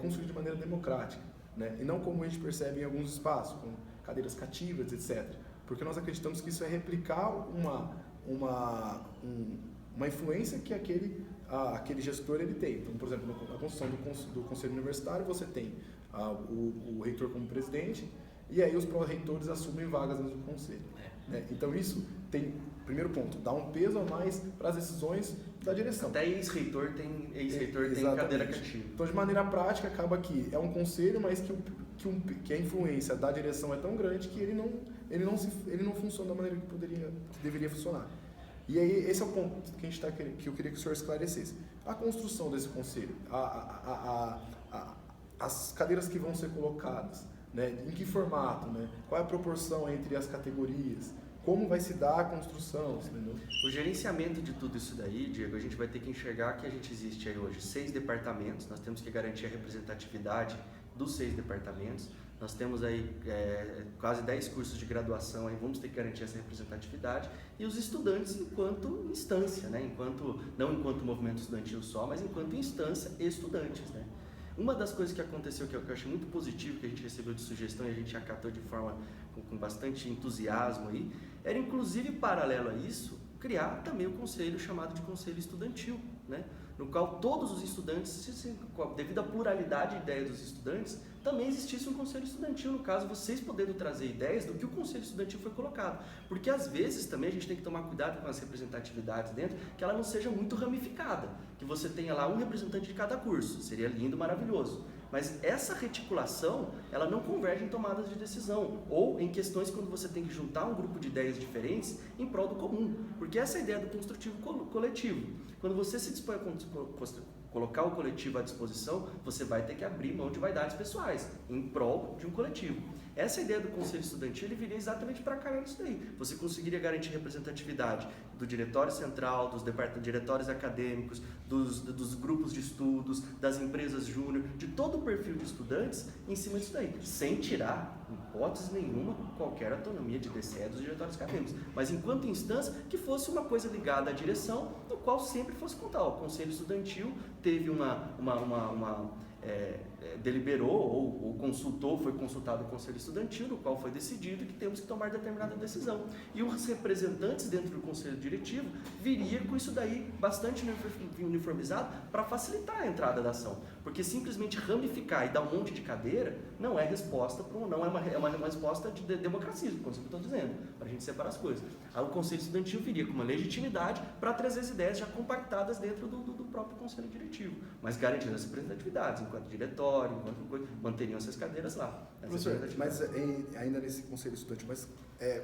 construído de maneira democrática, né? E não como a gente percebe em alguns espaços, com cadeiras cativas, etc. Porque nós acreditamos que isso é replicar uma influência que aquele gestor ele tem. Então, por exemplo, na construção do conselho universitário, você tem o reitor como presidente, e aí os pró-reitores assumem vagas dentro do conselho. Né? Então, isso tem, primeiro ponto, dá um peso a mais para as decisões da direção. Até ex-reitor tem cadeira cativa. Então, de maneira prática, acaba que é um conselho, mas que a influência da direção é tão grande que ele não funciona da maneira que deveria funcionar. E aí, esse é o ponto que eu queria que o senhor esclarecesse. A construção desse conselho, as cadeiras que vão ser colocadas, né, em que formato, né, qual é a proporção entre as categorias, como vai se dar a construção, entendeu? O gerenciamento de tudo isso daí, Diego, a gente vai ter que enxergar que a gente existe aí hoje 6 departamentos, nós temos que garantir a representatividade dos 6 departamentos, nós temos aí quase 10 cursos de graduação, aí vamos ter que garantir essa representatividade, e os estudantes enquanto instância, né? Não enquanto movimento estudantil só, mas enquanto instância e estudantes, né? Uma das coisas que aconteceu que eu achei muito positivo, que a gente recebeu de sugestão e a gente acatou de forma com bastante entusiasmo aí, era inclusive paralelo a isso, criar também o conselho chamado de conselho estudantil, né? No qual todos os estudantes, devido à pluralidade de ideias dos estudantes, também existisse um conselho estudantil, no caso, vocês podendo trazer ideias do que o conselho estudantil foi colocado. Porque às vezes também a gente tem que tomar cuidado com as representatividades dentro, que ela não seja muito ramificada, que você tenha lá um representante de cada curso, seria lindo, maravilhoso. Mas essa reticulação, ela não converge em tomadas de decisão ou em questões quando você tem que juntar um grupo de ideias diferentes em prol do comum, porque essa é a ideia do construtivo coletivo. Quando você se dispõe a colocar o coletivo à disposição, você vai ter que abrir mão de vaidades pessoais em prol de um coletivo. Essa ideia do conselho estudantil, ele viria exatamente para cá nisso daí. Você conseguiria garantir representatividade do diretório central, dos diretórios acadêmicos, dos grupos de estudos, das empresas júnior, de todo o perfil de estudantes em cima disso daí, sem tirar, em hipótese nenhuma, qualquer autonomia de DCE dos diretórios acadêmicos, mas enquanto instância que fosse uma coisa ligada à direção, no qual sempre fosse contar, o conselho estudantil teve deliberou ou consultou, foi consultado o conselho estudantil, no qual foi decidido que temos que tomar determinada decisão. E os representantes dentro do conselho diretivo viria com isso daí bastante uniformizado para facilitar a entrada da ação. Porque simplesmente ramificar e dar um monte de cadeira não é resposta é uma resposta de democracia, como eu estou dizendo, para a gente separar as coisas. Aí o conselho estudantil viria com uma legitimidade para trazer as ideias já compactadas dentro do próprio conselho diretivo, mas garantindo as representatividades, enquanto diretório, enquanto coisa, manteriam essas cadeiras lá. Professor, mas ainda nesse conselho estudantil,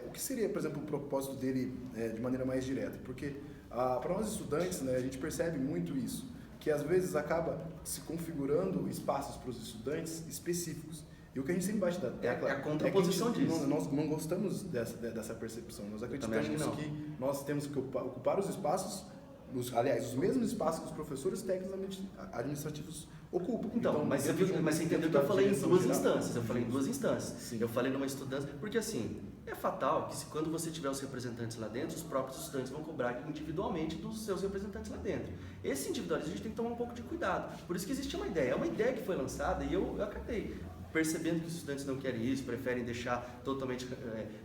o que seria, por exemplo, o propósito dele de maneira mais direta? Porque para nós estudantes, né, a gente percebe muito isso, que às vezes acaba se configurando espaços para os estudantes específicos. E o que a gente sempre bate da tecla é a contraposição disso. Nós não gostamos dessa percepção. Nós acreditamos que nós temos que ocupar os espaços, os mesmos espaços que os professores técnicos administrativos ocupam. Então, mas você entendeu que eu falei em duas instâncias. Eu falei em duas instâncias. Sim. Eu falei numa instância, porque assim, é fatal que quando você tiver os representantes lá dentro, os próprios estudantes vão cobrar individualmente dos seus representantes lá dentro. Esse individualismo a gente tem que tomar um pouco de cuidado. Por isso que existe uma ideia. É uma ideia que foi lançada e eu acatei. Percebendo que os estudantes não querem isso, preferem deixar totalmente...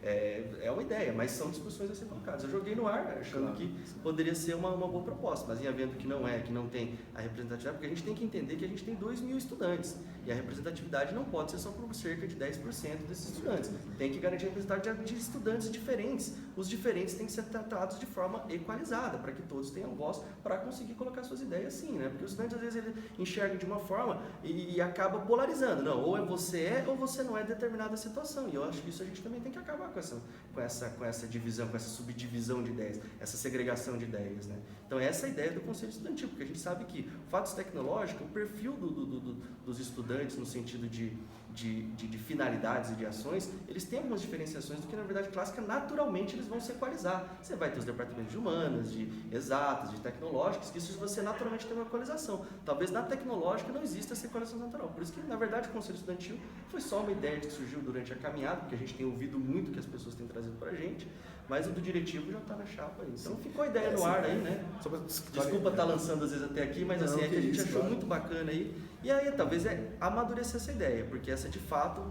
É uma ideia, mas são discussões a ser colocadas. Eu joguei no ar, achando que poderia ser uma boa proposta, mas em havendo que não tem a representatividade, porque a gente tem que entender que a gente tem 2.000 estudantes, e a representatividade não pode ser só por cerca de 10% desses estudantes. Tem que garantir a representatividade de estudantes diferentes. Os diferentes têm que ser tratados de forma equalizada, para que todos tenham voz para conseguir colocar suas ideias assim, né? Porque o estudante, às vezes, ele enxerga de uma forma e acaba polarizando. Não, ou você é ou você não é determinada situação. E eu acho que isso a gente também tem que acabar com essa divisão, com essa subdivisão de ideias, essa segregação de ideias, né? Então essa é a ideia do conselho estudantil, porque a gente sabe que fatos tecnológicos, o perfil dos estudantes no sentido de finalidades e de ações, eles têm algumas diferenciações do que na verdade clássica, naturalmente eles vão se equalizar. Você vai ter os departamentos de humanas, de exatas, de tecnológicas, que isso você naturalmente tem uma equalização. Talvez na tecnológica não exista essa equalização natural. Por isso que na verdade o conselho estudantil foi só uma ideia que surgiu durante a caminhada, porque a gente tem ouvido muito que as pessoas têm trazido pra gente, mas o do diretivo já está na chapa aí. Então ficou a ideia no ar aí, né? Desculpa estar lançando às vezes até aqui, mas assim, é que a gente achou muito bacana aí. E aí talvez amadurecer essa ideia, porque essa de fato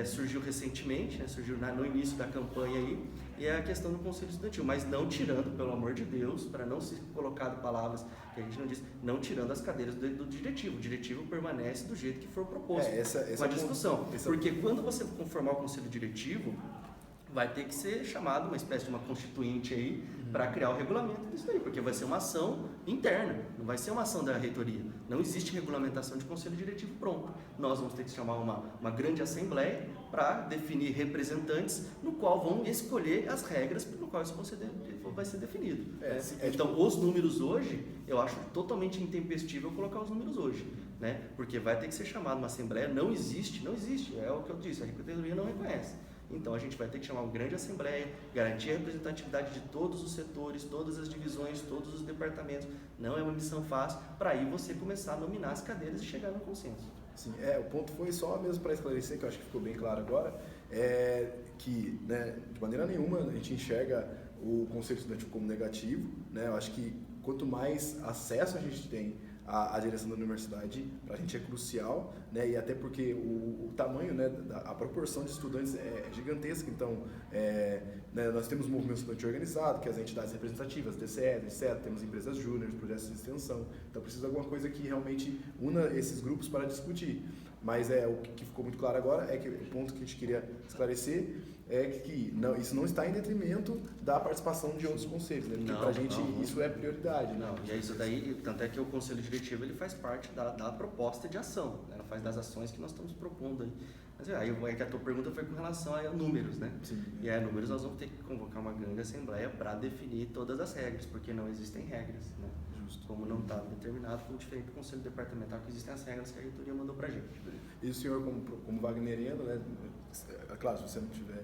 surgiu recentemente, né? Surgiu no início da campanha aí, e é a questão do conselho estudantil, mas não tirando, pelo amor de Deus, para não ser colocado palavras que a gente não disse, não tirando as cadeiras do diretivo. O diretivo permanece do jeito que for proposto, com a discussão. Porque quando você formar o conselho diretivo, vai ter que ser chamado uma espécie de uma constituinte aí para criar o regulamento disso aí, porque vai ser uma ação interna, não vai ser uma ação da reitoria. Não existe regulamentação de conselho diretivo pronto. Nós vamos ter que chamar uma grande assembleia para definir representantes no qual vão escolher as regras no qual esse conselho vai ser definido. Então, os números hoje, eu acho totalmente intempestível colocar os números hoje, né? Porque vai ter que ser chamado uma assembleia, não existe, é o que eu disse, a reitoria não reconhece. Então a gente vai ter que chamar uma grande assembleia, garantir a representatividade de todos os setores, todas as divisões, todos os departamentos. Não é uma missão fácil, para aí você começar a nominar as cadeiras e chegar no consenso. Sim, o ponto foi só mesmo para esclarecer, que eu acho que ficou bem claro agora, que, né, de maneira nenhuma a gente enxerga o conselho estudantil como negativo, né? Eu acho que quanto mais acesso a gente tem a direção da universidade para a gente é crucial, né? E até porque o tamanho, né, a proporção de estudantes é gigantesca, então né, nós temos o movimento estudantil organizado, que é as entidades representativas, DCE, etc., temos empresas júniores, projetos de extensão, então precisa de alguma coisa que realmente una esses grupos para discutir. Mas o que ficou muito claro agora é que o ponto que a gente queria esclarecer é que não, isso não está em detrimento da participação de outros conselhos, né? Porque para a gente isso é prioridade. Não, e é isso daí, tanto é que o conselho diretivo ele faz parte da proposta de ação, né? Ela faz das ações que nós estamos propondo aí. Mas aí que a tua pergunta foi com relação a números, né? Sim. E números nós vamos ter que convocar uma grande assembleia para definir todas as regras, porque não existem regras, né? Justo. Como não está determinado, como diferente do conselho departamental, que existem as regras que a reitoria mandou para a gente. E o senhor, como wagneriano, né? Claro, se você não tiver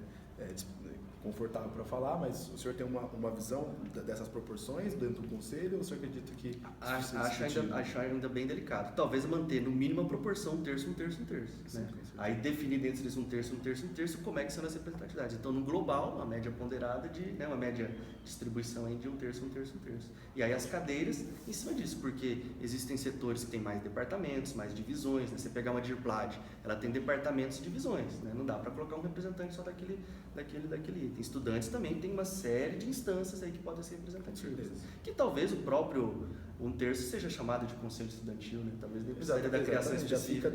confortável para falar, mas o senhor tem uma visão dessas proporções dentro do conselho, ou o senhor acredita que... Acho ainda bem delicado. Talvez manter no mínimo a proporção um terço, um terço, um terço. Sim, né? Aí definir dentro deles um terço, um terço, um terço, como é que são as representatividades. Então, no global, uma média ponderada uma média distribuição aí de um terço, um terço, um terço. E aí as cadeiras em cima disso, porque existem setores que têm mais departamentos, mais divisões, né? Você pegar uma DIRPLAD, ela tem departamentos e divisões, né? Não dá para colocar um representante só daquele item. Estudantes também tem uma série de instâncias aí que podem ser representativas. Que talvez o próprio um terço seja chamado de conselho estudantil, né? Talvez nem precisaria da criação específica,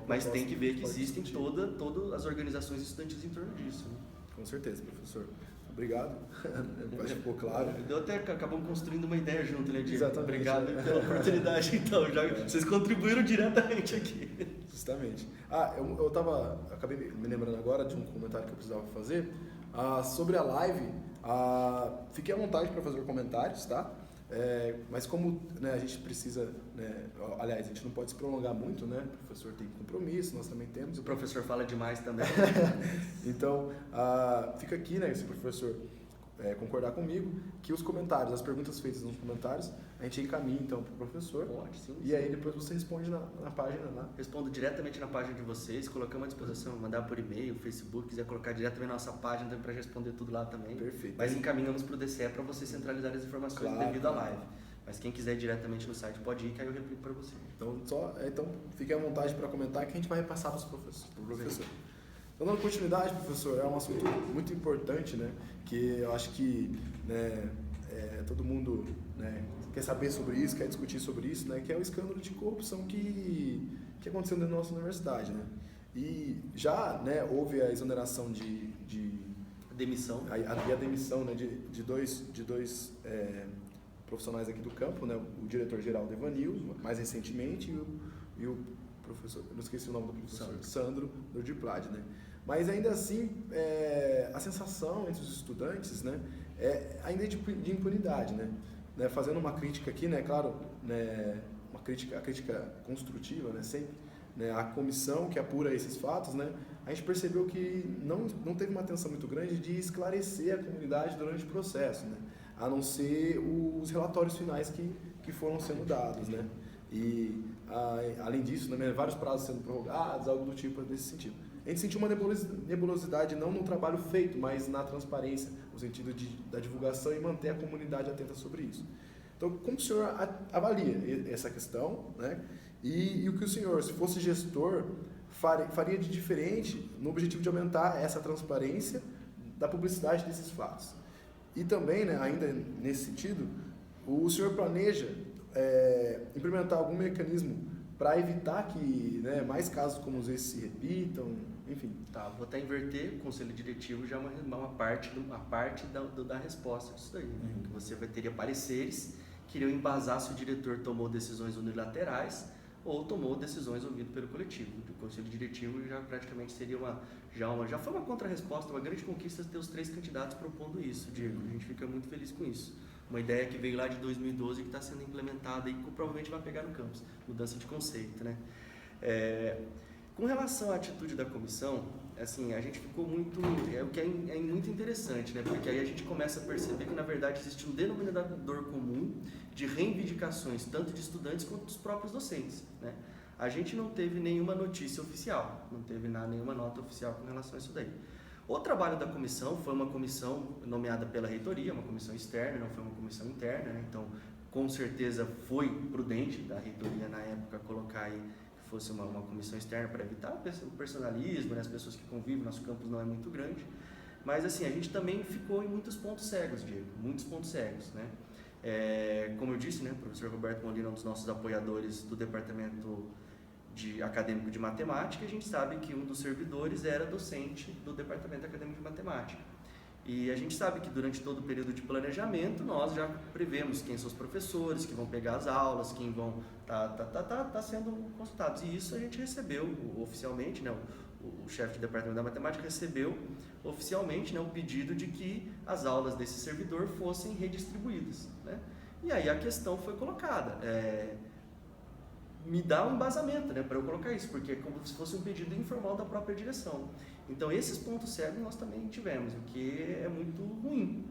mas tem que ver que existem todas as organizações estudantis em torno disso. Né? Com certeza, professor. Obrigado. Acho que ficou claro. Até acabamos construindo uma ideia junto, né, Diego? Exatamente. Obrigado pela oportunidade, então. Vocês contribuíram diretamente aqui. Justamente. Acabei me lembrando agora de um comentário que eu precisava fazer. Sobre a live, fiquei à vontade para fazer comentários, tá? Mas como, né, a gente precisa, né, aliás, a gente não pode se prolongar muito, né? O professor tem compromisso, nós também temos. O professor fala demais também. Então, fica aqui, né, se o professor concordar comigo, que os comentários, as perguntas feitas nos comentários, a gente encaminha então para o professor. Pode, sim. E aí depois você responde na página lá. Respondo diretamente na página de vocês, colocamos à disposição, mandar por e-mail, Facebook, quiser colocar diretamente na nossa página para responder tudo lá também. Perfeito. Mas encaminhamos para o DCE para vocês centralizarem as informações devido à live. Mas quem quiser ir diretamente no site pode ir, que aí eu replico para você. Então fique à vontade para comentar que a gente vai repassar para o professor. Então, dando continuidade, professor, é um assunto muito importante, né? Que eu acho que, né, todo mundo, né, quer saber sobre isso, quer discutir sobre isso, né? Que é o escândalo de corrupção que aconteceu dentro da nossa universidade, né? E já, né, houve a exoneração demissão. A demissão, né, de dois profissionais aqui do campo, né? O diretor-geral Devanil, mais recentemente, e o professor, eu não esqueci o nome do professor, Sandro, do DIRPLAD, né? Mas ainda assim, a sensação entre os estudantes, né, ainda é de impunidade, né? Fazendo uma crítica aqui, né, claro, né, a crítica construtiva, né, sempre, né, a comissão que apura esses fatos, né, a gente percebeu que não teve uma atenção muito grande de esclarecer a comunidade durante o processo, né, a não ser os relatórios finais que foram sendo dados, né, e além disso, né, vários prazos sendo prorrogados, algo do tipo nesse sentido. A gente sentiu uma nebulosidade não no trabalho feito, mas na transparência, no sentido da divulgação e manter a comunidade atenta sobre isso. Então, como o senhor avalia essa questão, né? E o que o senhor, se fosse gestor, faria de diferente no objetivo de aumentar essa transparência da publicidade desses fatos? E também, né, ainda nesse sentido, o senhor planeja implementar algum mecanismo para evitar que, né, mais casos como esses se repitam, enfim. Tá, vou até inverter, o conselho diretivo já é uma parte da resposta disso daí. Né? Que você teria pareceres que iriam embasar se o diretor tomou decisões unilaterais ou tomou decisões ouvidas pelo coletivo. O conselho diretivo já praticamente seria já foi uma contra-resposta, uma grande conquista ter os 3 candidatos propondo isso, Diego. A gente fica muito feliz com isso. Uma ideia que veio lá de 2012 que está sendo implementada e que provavelmente vai pegar no campus. Mudança de conceito, né? Com relação à atitude da comissão, assim, a gente ficou muito... o que é muito interessante, né? Porque aí a gente começa a perceber que, na verdade, existe um denominador comum de reivindicações, tanto de estudantes quanto dos próprios docentes, né? A gente não teve nenhuma notícia oficial, não teve nenhuma nota oficial com relação a isso daí. O trabalho da comissão foi uma comissão nomeada pela reitoria, uma comissão externa, não foi uma comissão interna, né? Então, com certeza foi prudente da reitoria na época colocar aí que fosse uma comissão externa para evitar o personalismo, né? As pessoas que convivem, nosso campus não é muito grande. Mas assim, a gente também ficou em muitos pontos cegos, Diego, muitos pontos cegos, né? Como eu disse, né, o professor Roberto Molina é um dos nossos apoiadores do departamento acadêmico de matemática, e a gente sabe que um dos servidores era docente do departamento acadêmico de matemática. E a gente sabe que durante todo o período de planejamento nós já prevemos quem são os professores que vão pegar as aulas, quem vão tá sendo consultados. E isso a gente recebeu oficialmente, né, o chefe de departamento da matemática recebeu oficialmente, né, o pedido de que as aulas desse servidor fossem redistribuídas, né? E aí a questão foi colocada. Me dá um embasamento, né, para eu colocar isso, porque é como se fosse um pedido informal da própria direção. Então, esses pontos cegos nós também tivemos, o que é muito ruim,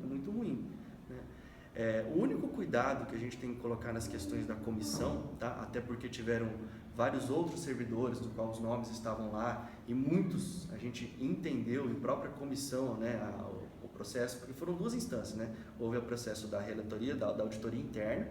né? O único cuidado que a gente tem que colocar nas questões da comissão, tá? Até porque tiveram vários outros servidores, do qual os nomes estavam lá, e muitos a gente entendeu, e a própria comissão, né, o processo, porque foram duas instâncias, né? Houve o processo da relatoria, da auditoria interna,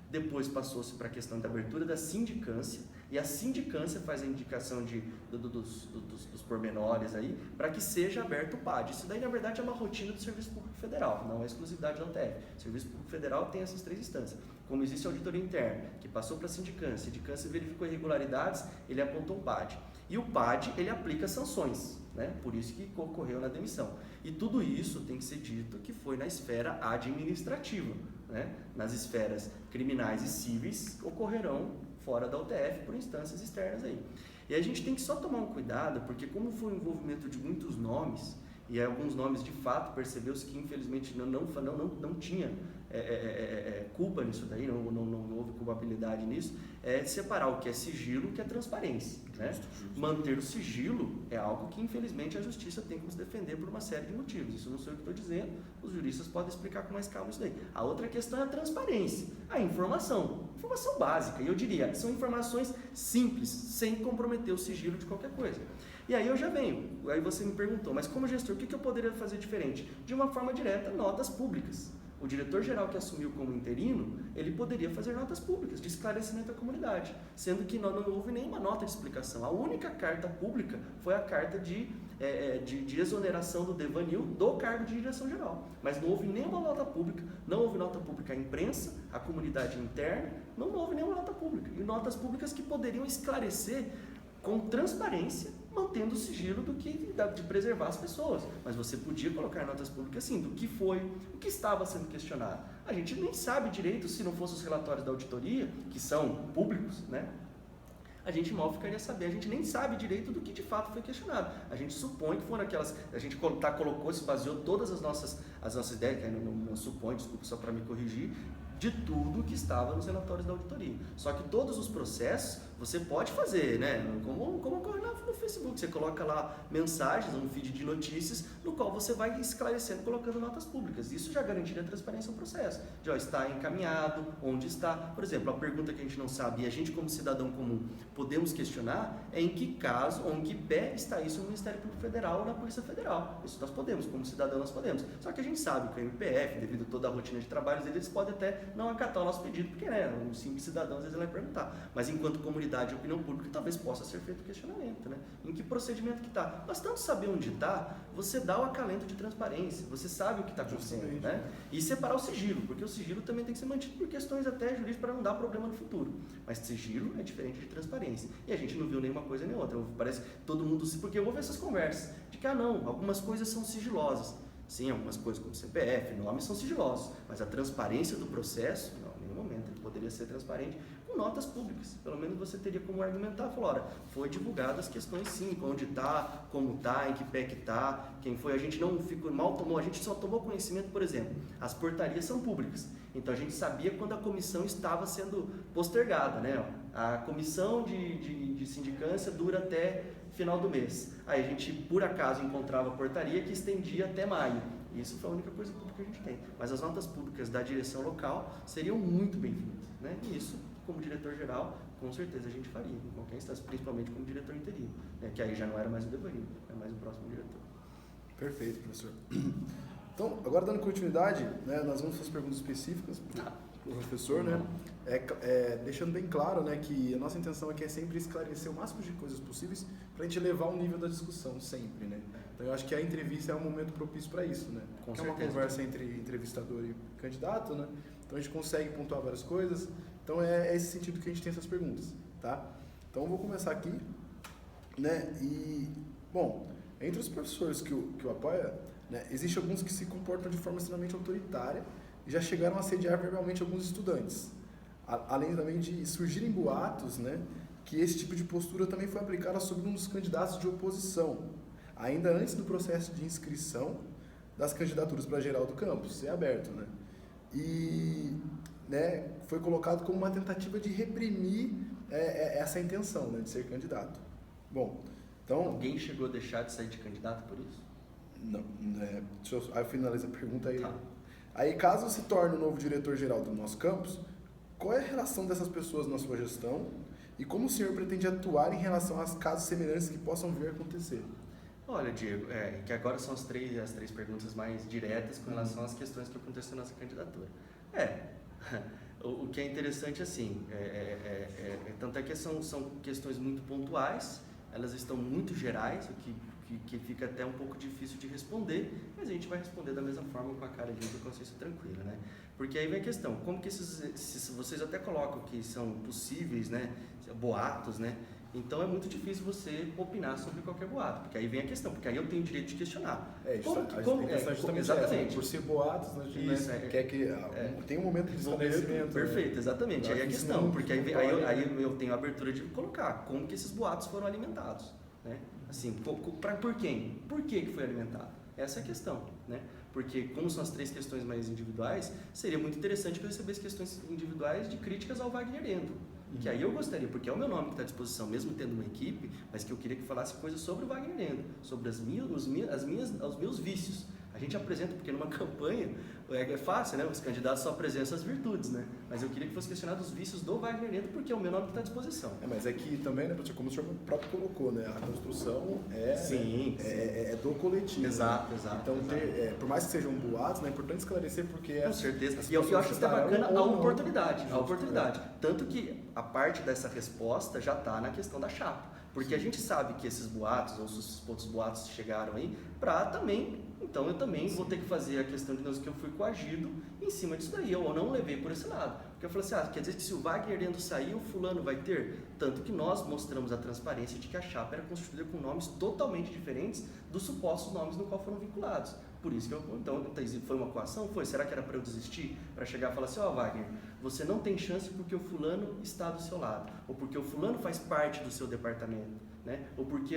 depois passou-se para a questão da abertura da sindicância, e a sindicância faz a indicação dos pormenores aí, para que seja aberto o PAD. Isso daí, na verdade, é uma rotina do Serviço Público Federal, não é exclusividade da UTF. O Serviço Público Federal tem essas três instâncias. Como existe a auditoria interna, que passou para a sindicância verificou irregularidades, ele apontou o PAD. E o PAD, ele aplica sanções, né? Por isso que ocorreu na demissão. E tudo isso tem que ser dito que foi na esfera administrativa, né? Nas esferas criminais e cíveis ocorrerão fora da UTF por instâncias externas aí. E a gente tem que só tomar um cuidado, porque como foi o envolvimento de muitos nomes, e alguns nomes de fato percebeu-se que infelizmente não tinha culpa nisso daí, não houve culpabilidade nisso, separar o que é sigilo e o que é transparência. Né? Manter o sigilo é algo que infelizmente a justiça tem que nos defender por uma série de motivos. Isso não sou eu que estou dizendo, os juristas podem explicar com mais calma isso daí. A outra questão é a transparência, a informação básica, e eu diria, são informações simples, sem comprometer o sigilo de qualquer coisa. E aí eu já venho, aí você me perguntou, mas como gestor, o que eu poderia fazer diferente? De uma forma direta, notas públicas. O diretor-geral que assumiu como interino, ele poderia fazer notas públicas de esclarecimento à comunidade, sendo que não houve nenhuma nota de explicação. A única carta pública foi a carta de exoneração do devanil do cargo de direção-geral. Mas não houve nenhuma nota pública, não houve nota pública à imprensa, à comunidade interna, não houve nenhuma nota pública. E notas públicas que poderiam esclarecer com transparência, mantendo o sigilo de preservar as pessoas. Mas você podia colocar notas públicas assim, do que foi, o que estava sendo questionado. A gente nem sabe direito, se não fossem os relatórios da auditoria, que são públicos, né? A gente mal ficaria saber, a gente nem sabe direito do que de fato foi questionado. A gente supõe que foram aquelas, a gente colocou, se baseou todas as nossas ideias, que não supõe, desculpa só para me corrigir, de tudo que estava nos relatórios da auditoria. Só que todos os processos você pode fazer, né? Como ocorre no Facebook, você coloca lá mensagens, um feed de notícias, no qual você vai esclarecendo, colocando notas públicas. Isso já garantiria a transparência no processo. Já está encaminhado, onde está. Por exemplo, a pergunta que a gente não sabe, e a gente como cidadão comum podemos questionar, é em que caso, ou em que pé está isso no Ministério Público Federal ou na Polícia Federal. Isso nós podemos, como cidadão nós podemos. Só que a gente sabe que o MPF, devido a toda a rotina de trabalhos, eles podem até não acatar o nosso pedido, porque um simples cidadão às vezes ele vai perguntar. Mas enquanto comunidade e opinião pública, talvez possa ser feito questionamento, né? Em que procedimento que está? Bastante saber onde está, você dá o acalento de transparência, você sabe o que está acontecendo, né? E separar o sigilo, porque o sigilo também tem que ser mantido por questões até jurídicas para não dar problema no futuro. Mas sigilo é diferente de transparência. E a gente não viu nenhuma coisa nem outra. Parece que todo mundo... Porque houve essas conversas de que, não, algumas coisas são sigilosas. Sim, algumas coisas como CPF, nomes são sigilosos, mas a transparência do processo, não, em nenhum momento ele poderia ser transparente com notas públicas. Pelo menos você teria como argumentar, falar, olha, foi divulgado as questões sim, onde está, como está, em que pé que está, quem foi, a gente não ficou, mal tomou, a gente só tomou conhecimento, por exemplo, as portarias são públicas, então a gente sabia quando a comissão estava sendo postergada, né? A comissão de sindicância dura até final do mês. Aí a gente, por acaso, encontrava a portaria que estendia até maio. Isso foi a única coisa pública que a gente tem. Mas as notas públicas da direção local seriam muito bem-vindas, né? E isso, como diretor-geral, com certeza a gente faria, em qualquer instância, principalmente como diretor interino, né? Que aí já não era mais o devanil, era mais o próximo diretor. Perfeito, professor. Então, agora dando continuidade, né, nós vamos fazer perguntas específicas para o professor, né? Deixando bem claro, né, que a nossa intenção aqui é sempre esclarecer o máximo de coisas possíveis para a gente elevar o nível da discussão, sempre, né? Então, eu acho que a entrevista é um momento propício para isso, né? Com é uma conversa entre entrevistador e candidato, né? Então, a gente consegue pontuar várias coisas. Então, é esse sentido que a gente tem essas perguntas, tá? Então, eu vou começar aqui, né? E, bom, entre os professores que o apoia, né, existem alguns que se comportam de forma extremamente autoritária e já chegaram a assediar verbalmente alguns estudantes. Além também de surgirem boatos, né, que esse tipo de postura também foi aplicada sobre um dos candidatos de oposição, ainda antes do processo de inscrição das candidaturas para geral do campus, ser aberto, né? E, né, foi colocado como uma tentativa de reprimir essa intenção, né, de ser candidato. Bom, então... Alguém chegou a deixar de sair de candidato por isso? Não, aí eu finalizo a pergunta aí. Tá. Aí, caso se torne o novo diretor-geral do nosso campus, qual é a relação dessas pessoas na sua gestão e como o senhor pretende atuar em relação a casos semelhantes que possam vir a acontecer? Olha, Diego, que agora são as três perguntas mais diretas com relação às questões que aconteceram na nossa candidatura. O que é interessante, assim, tanto é que são questões muito pontuais, elas estão muito gerais, o que fica até um pouco difícil de responder, mas a gente vai responder da mesma forma, com a cara limpa e consciência tranquila, né? Porque aí vem a questão, como que vocês até colocam que são possíveis, né, boatos, né? Então é muito difícil você opinar sobre qualquer boato, porque aí vem a questão, porque aí eu tenho o direito de questionar. Exatamente. Por ser boatos, né, isso, quer que tem um momento de esclarecimento. Perfeito, exatamente. Né? Aí é a questão, porque aí eu tenho a abertura de colocar como que esses boatos foram alimentados, né? Assim, por quem? Por que foi alimentado? Essa é a questão, né? Porque como são as três questões mais individuais, seria muito interessante que eu recebesse questões individuais de críticas ao Wagner Endo. Que aí eu gostaria, porque é o meu nome que está à disposição, mesmo tendo uma equipe, mas que eu queria que falasse coisas sobre o Wagner Endo, sobre os meus vícios. A gente apresenta, porque numa campanha é fácil, né? Os candidatos só apresentam as virtudes, né? Mas eu queria que fosse questionado os vícios do Wagner Endo, porque é o meu nome que está à disposição. Mas é que também, né, como o senhor próprio colocou, né? A construção sim. É do coletivo. Exato. Então, por mais que sejam boatos, né, é importante esclarecer porque... Com certeza. E eu acho que é bacana a oportunidade. Tanto que a parte dessa resposta já está na questão da chapa. Porque a gente sabe que esses boatos, ou os outros boatos chegaram aí, para também... Então eu também vou ter que fazer a questão de que eu fui coagido em cima disso daí, eu não levei por esse lado. Porque eu falei assim, quer dizer que se o Wagner Endo sair, o fulano vai ter? Tanto que nós mostramos a transparência de que a chapa era constituída com nomes totalmente diferentes dos supostos nomes no qual foram vinculados. Por isso que então foi uma coação? Foi. Será que era para eu desistir? Para chegar e falar assim, Wagner, você não tem chance porque o fulano está do seu lado, ou porque o fulano faz parte do seu departamento. Né? Ou porque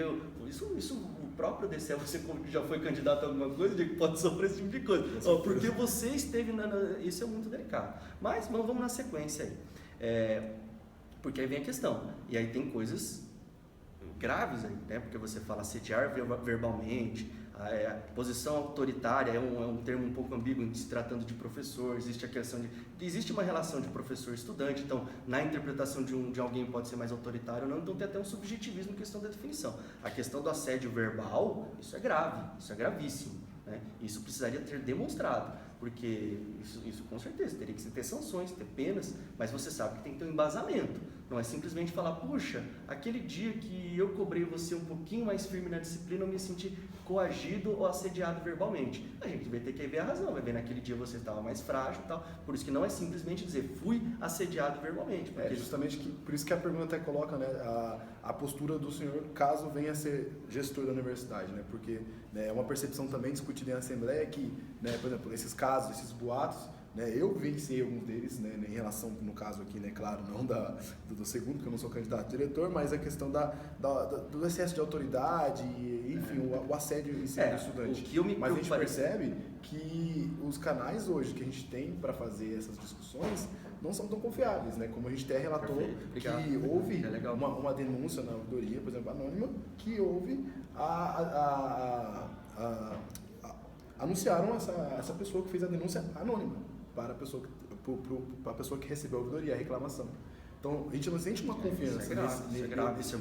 isso o próprio DCE, você já foi candidato a alguma coisa, que pode sofrer esse tipo de coisa. Ou porque você esteve isso é muito delicado. Mas vamos na sequência aí. Porque aí vem a questão. E aí tem coisas graves aí, né? Porque você fala assediar verbalmente, a posição autoritária é um termo um pouco ambíguo se tratando de professor, existe uma relação de professor-estudante, então na interpretação de alguém pode ser mais autoritário ou não, então tem até um subjetivismo em questão da definição. A questão do assédio verbal, isso é grave, isso é gravíssimo, né? Isso precisaria ter demonstrado, porque isso com certeza teria que ter sanções, ter penas, mas você sabe que tem que ter um embasamento. Não é simplesmente falar, puxa, aquele dia que eu cobrei você um pouquinho mais firme na disciplina, eu me senti coagido ou assediado verbalmente. A gente vai ter que ver a razão, vai ver naquele dia você estava mais frágil e tal. Por isso que não é simplesmente dizer, fui assediado verbalmente. Porque justamente por isso que a pergunta até coloca, né, a postura do senhor caso venha a ser gestor da universidade, né? Porque, né, é uma percepção também discutida em assembleia que, né, por exemplo, esses casos, esses boatos, né, eu vivenciei alguns deles, né, em relação, no caso aqui, né, claro, não do segundo, porque eu não sou candidato a diretor, mas a questão do excesso de autoridade, enfim, o assédio em cima do estudante. Mas a gente percebe que os canais hoje que a gente tem para fazer essas discussões não são tão confiáveis, né? Como a gente até relatou que houve uma denúncia na ouvidoria, por exemplo, anônima, que houve anunciaram essa pessoa que fez a denúncia anônima para a pessoa que recebeu a ouvidoria, a reclamação. Então, a gente não sente uma confiança. Isso é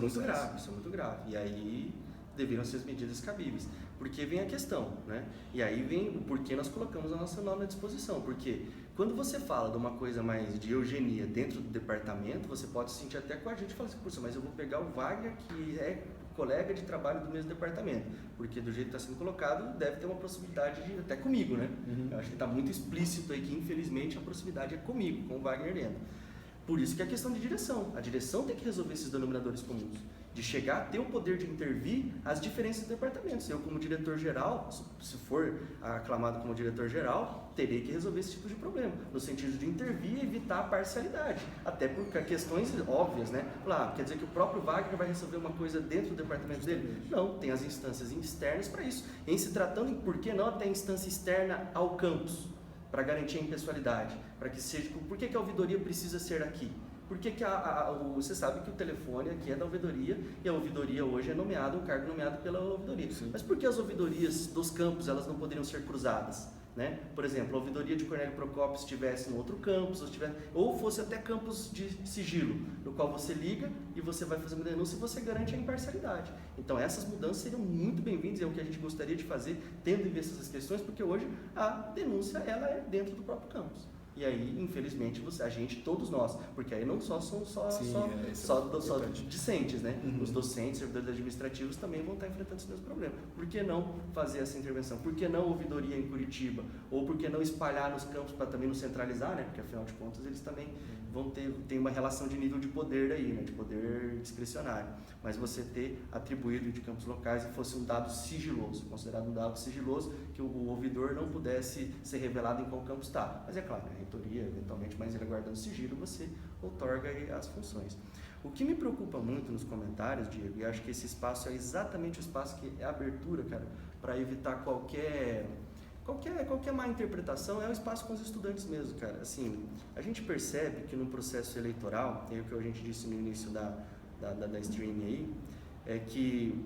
muito grave. E aí, deveriam ser as medidas cabíveis. Porque vem a questão, né? E aí vem o porquê nós colocamos a nossa norma à disposição. Porque quando você fala de uma coisa mais de eugenia dentro do departamento, você pode se sentir até com a gente e falar assim, puxa, mas eu vou pegar o Wagner, que é colega de trabalho do mesmo departamento. Porque do jeito que está sendo colocado, deve ter uma proximidade até comigo, né? Eu acho que está muito explícito aí que, infelizmente, a proximidade é comigo, com o Wagner dentro. Por isso que é a questão de direção. A direção tem que resolver esses denominadores comuns. De chegar a ter o poder de intervir as diferenças do departamento. Eu, como diretor-geral, se for aclamado como diretor-geral, terei que resolver esse tipo de problema, no sentido de intervir e evitar a parcialidade. Até por questões óbvias, né? Quer dizer que o próprio Wagner vai resolver uma coisa dentro do departamento dele? Não, tem as instâncias externas para isso. Em se tratando, por que não até instância externa ao campus, para garantir a impessoalidade? Para que seja, por que a ouvidoria precisa ser aqui? Porque você sabe que o telefone aqui é da ouvidoria e a ouvidoria hoje é nomeado, um cargo nomeado pela ouvidoria. Sim. Mas por que as ouvidorias dos campos elas não poderiam ser cruzadas? Né? Por exemplo, a ouvidoria de Cornélio Procópio estivesse no outro campus, ou fosse até campus de sigilo, no qual você liga e você vai fazer uma denúncia e você garante a imparcialidade. Então essas mudanças seriam muito bem-vindas, é o que a gente gostaria de fazer, tendo em vista essas questões, porque hoje a denúncia ela é dentro do próprio campus. E aí, infelizmente, a gente, todos nós, porque aí não só são só discentes, né? Os docentes, servidores administrativos também vão estar enfrentando esse mesmo problema. Por que não fazer essa intervenção? Por que não ouvidoria em Curitiba? Ou por que não espalhar nos campos para também não centralizar, né? Porque afinal de contas eles também vão ter uma relação de nível de poder aí, né? De poder discricionário. Mas você ter atribuído de campos locais e fosse um dado sigiloso, considerado um dado sigiloso, que o ouvidor não pudesse ser revelado em qual campo está. Mas é claro, a reitoria, eventualmente, mas ele guardando sigilo, você outorga aí as funções. O que me preocupa muito nos comentários, Diego, e acho que esse espaço é exatamente o espaço que é a abertura, cara, para evitar qualquer má interpretação, é o espaço com os estudantes mesmo, cara. Assim, a gente percebe que no processo eleitoral, é o que a gente disse no início da stream aí, é que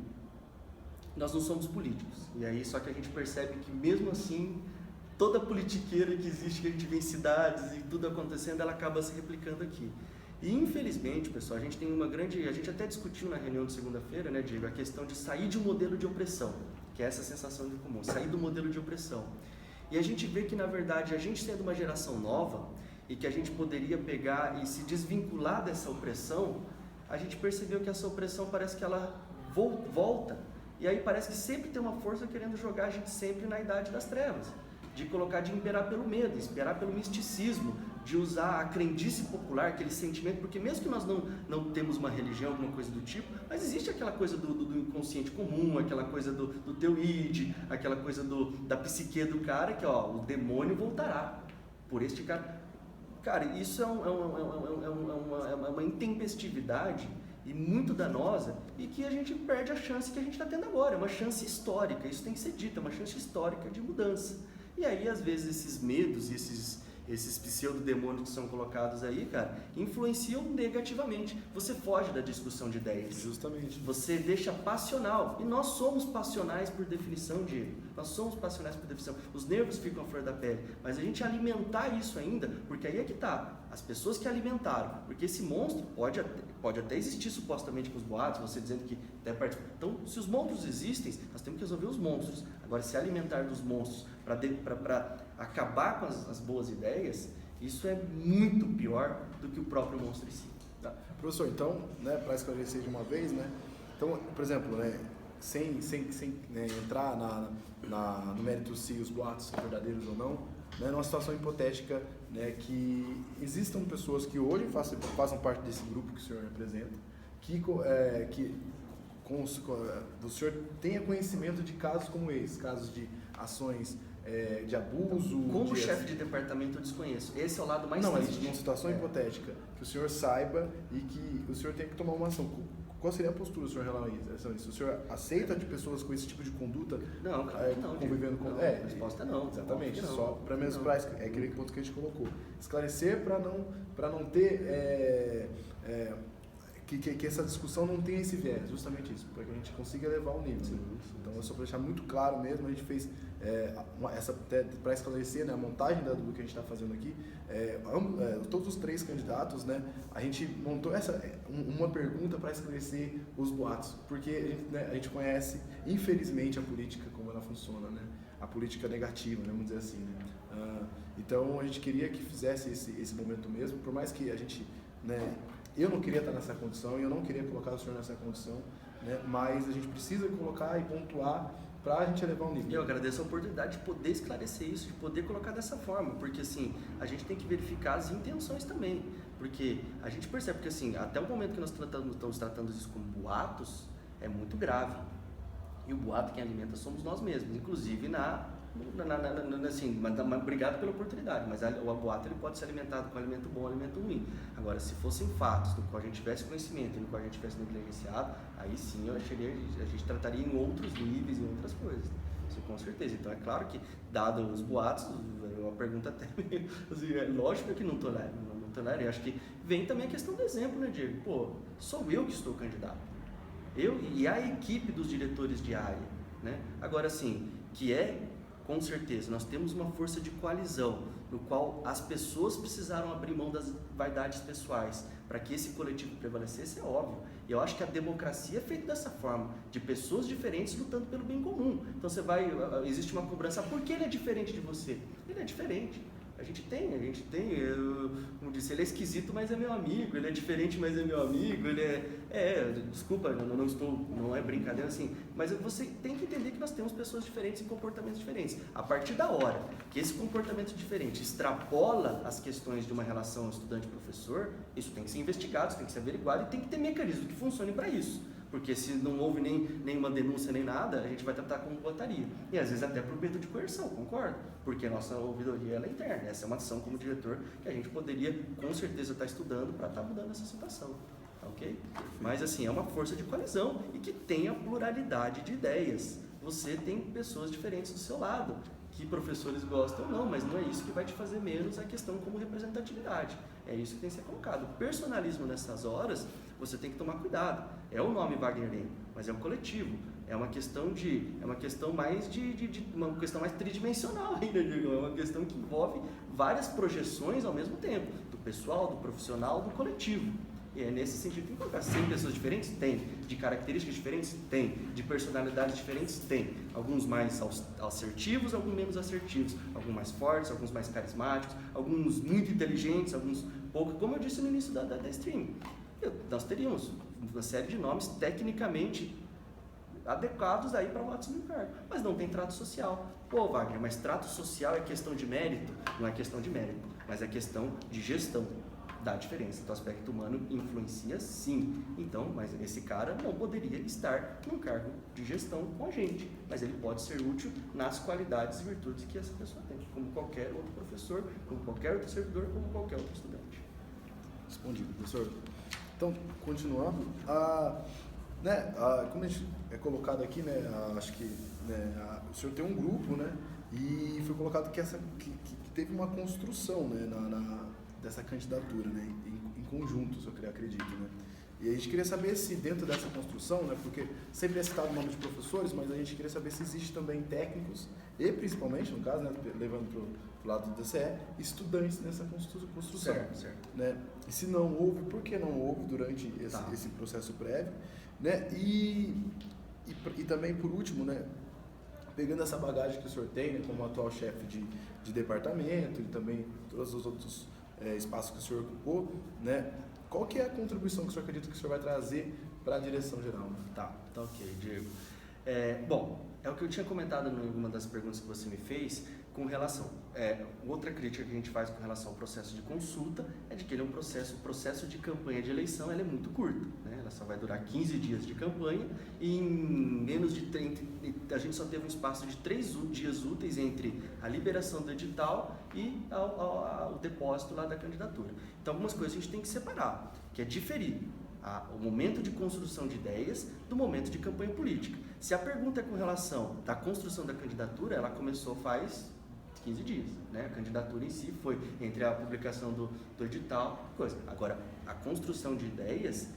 nós não somos políticos. E aí, só que a gente percebe que mesmo assim, toda a politiqueira que existe, que a gente vê em cidades e tudo acontecendo, ela acaba se replicando aqui. E infelizmente, pessoal, a gente até discutiu na reunião de segunda-feira, né, Diego, a questão de sair de um modelo de opressão, que é essa sensação de comum, sair do modelo de opressão. E a gente vê que, na verdade, a gente sendo uma geração nova e que a gente poderia pegar e se desvincular dessa opressão, a gente percebeu que essa opressão parece que ela volta. E aí parece que sempre tem uma força querendo jogar a gente sempre na idade das trevas. De imperar pelo medo, imperar pelo misticismo, de usar a crendice popular, aquele sentimento, porque mesmo que nós não temos uma religião, alguma coisa do tipo, mas existe aquela coisa do inconsciente comum, aquela coisa do teu id, aquela coisa da psique do cara, que o demônio voltará por este cara. Cara, isso é uma intempestividade e muito danosa, e que a gente perde a chance que a gente está tendo agora, é uma chance histórica, isso tem que ser dito, é uma chance histórica de mudança. E aí, às vezes, esses medos e esses pseudo-demônios que são colocados aí, cara, influenciam negativamente. Você foge da discussão de ideias. Justamente. Você deixa passional. E nós somos passionais por definição, Diego. Nós somos passionais por definição. Os nervos ficam à flor da pele. Mas a gente alimentar isso ainda, porque aí é que tá. As pessoas que alimentaram. Porque esse monstro pode até existir supostamente com os boatos, você dizendo que até participa. Então, se os monstros existem, nós temos que resolver os monstros. Agora, se alimentar dos monstros para acabar com as boas ideias, isso é muito pior do que o próprio monstro em si. Tá. Professor, então, né, para esclarecer de uma vez, né, então, por exemplo, né, sem né, entrar no mérito se os boatos são verdadeiros ou não, né, numa situação hipotética, né, que existam pessoas que hoje façam parte desse grupo que o senhor representa, o senhor tenha conhecimento de casos como esse, casos de ações de abuso... Como chefe de departamento eu desconheço. Esse é o lado mais triste. Não, mas numa situação hipotética, que o senhor saiba e que o senhor tem que tomar uma ação. Qual seria a postura do senhor em relação a isso? O senhor aceita de pessoas com esse tipo de conduta? Não, claro que não. Convivendo com... A resposta é não. Exatamente. Só para mesmo para aquele ponto que a gente colocou. Esclarecer para não ter... que essa discussão não tenha esse viés, justamente isso, para que a gente consiga elevar o nível. Né? Então, só para deixar muito claro mesmo, a gente fez para esclarecer, né, a montagem do que a gente está fazendo aqui, todos os 3 candidatos, né, a gente montou uma pergunta para esclarecer os boatos, porque a gente conhece, infelizmente, a política, como ela funciona, né, a política negativa, né, vamos dizer assim. Né? Então, a gente queria que fizesse esse momento mesmo, por mais que a gente... Né, eu não queria estar nessa condição, eu não queria colocar o senhor nessa condição, né, mas a gente precisa colocar e pontuar para a gente elevar o nível. Eu agradeço a oportunidade de poder esclarecer isso, de poder colocar dessa forma, porque assim, a gente tem que verificar as intenções também, porque a gente percebe que assim, até o momento que nós estamos tratando isso como boatos, é muito grave. E o boato quem alimenta somos nós mesmos, inclusive assim, obrigado pela oportunidade, mas o boato ele pode ser alimentado com alimento bom ou alimento ruim. Agora, se fossem fatos no qual a gente tivesse conhecimento e no qual a gente tivesse negligenciado, aí sim a gente trataria em outros níveis e outras coisas. Isso com certeza. Então é claro que, dado os boatos, é uma pergunta até meio, assim, é lógico que não tolero. Eu acho que vem também a questão do exemplo, né, Diego? Pô, sou eu que estou candidato. Eu e a equipe dos diretores de área, né? Agora, assim, com certeza, nós temos uma força de coalizão, no qual as pessoas precisaram abrir mão das vaidades pessoais para que esse coletivo prevalecesse, é óbvio. E eu acho que a democracia é feita dessa forma, de pessoas diferentes lutando pelo bem comum. Então existe uma cobrança, por que ele é diferente de você? Ele é diferente. A gente tem, como disse, ele é esquisito, mas é meu amigo, ele é diferente, mas é meu amigo, desculpa, não é brincadeira assim, mas você tem que entender que nós temos pessoas diferentes e comportamentos diferentes. A partir da hora que esse comportamento diferente extrapola as questões de uma relação estudante-professor, isso tem que ser investigado, isso tem que ser averiguado e tem que ter mecanismos que funcionem para isso. Porque se não houve nenhuma denúncia nem nada, a gente vai tratar como botaria. E às vezes até por medo de coerção, concordo? Porque a nossa ouvidoria ela é interna. Essa é uma ação como diretor que a gente poderia com certeza estar estudando para estar mudando essa situação. Ok? Mas assim, é uma força de coalizão e que tem a pluralidade de ideias. Você tem pessoas diferentes do seu lado, que professores gostam ou não, mas não é isso que vai te fazer menos a questão como representatividade. É isso que tem que ser colocado. O personalismo nessas horas, você tem que tomar cuidado. É o nome Wagner Leme, mas é um coletivo. É uma questão mais uma questão mais tridimensional ainda, é uma questão que envolve várias projeções ao mesmo tempo, do pessoal, do profissional, do coletivo. E é nesse sentido que tem que colocar. 100 pessoas diferentes? Tem. De características diferentes? Tem. De personalidades diferentes? Tem. Alguns mais assertivos, alguns menos assertivos. Alguns mais fortes, alguns mais carismáticos, alguns muito inteligentes, alguns pouco. Como eu disse no início da stream, nós teríamos uma série de nomes tecnicamente adequados aí para o ato do cargo, mas não tem trato social. Pô, Wagner, mas trato social é questão de mérito? Não é questão de mérito, mas é questão de gestão. Dá diferença. Então, o aspecto humano influencia sim. Então, mas esse cara não poderia estar num cargo de gestão com a gente, mas ele pode ser útil nas qualidades e virtudes que essa pessoa tem, como qualquer outro professor, como qualquer outro servidor, como qualquer outro estudante. Respondido, professor. Então, continuando, como a gente é colocado aqui, né, acho que o senhor tem um grupo, né, e foi colocado que teve uma construção, né, dessa candidatura, né, em conjunto, eu acredito, né. E a gente queria saber se dentro dessa construção, né, porque sempre é citado o nome de professores, mas a gente queria saber se existe também técnicos e principalmente, no caso, né, levando para o lado do DCE, estudantes nessa construção. Certo. Né? E se não houve, por que não houve durante esse processo prévio? Né? E também, por último, né, pegando essa bagagem que o senhor tem, né, como atual chefe de departamento e também todos os outros espaços que o senhor ocupou, né, qual que é a contribuição que o senhor acredita que o senhor vai trazer para a direção geral? Tá ok, Diego. Bom, é o que eu tinha comentado em uma das perguntas que você me fez com relação. Outra crítica que a gente faz com relação ao processo de consulta é de que ele é o processo de campanha de eleição ele é muito curto, né? Ela só vai durar 15 dias de campanha e em menos de 30, a gente só teve um espaço de 3 dias úteis entre a liberação do edital e o depósito lá da candidatura. Então algumas coisas a gente tem que separar, que é diferir o momento de construção de ideias do momento de campanha política. Se a pergunta é com relação da construção da candidatura, ela começou faz 15 dias, né? A candidatura em si foi entre a publicação do edital, coisa. Agora, a construção de ideias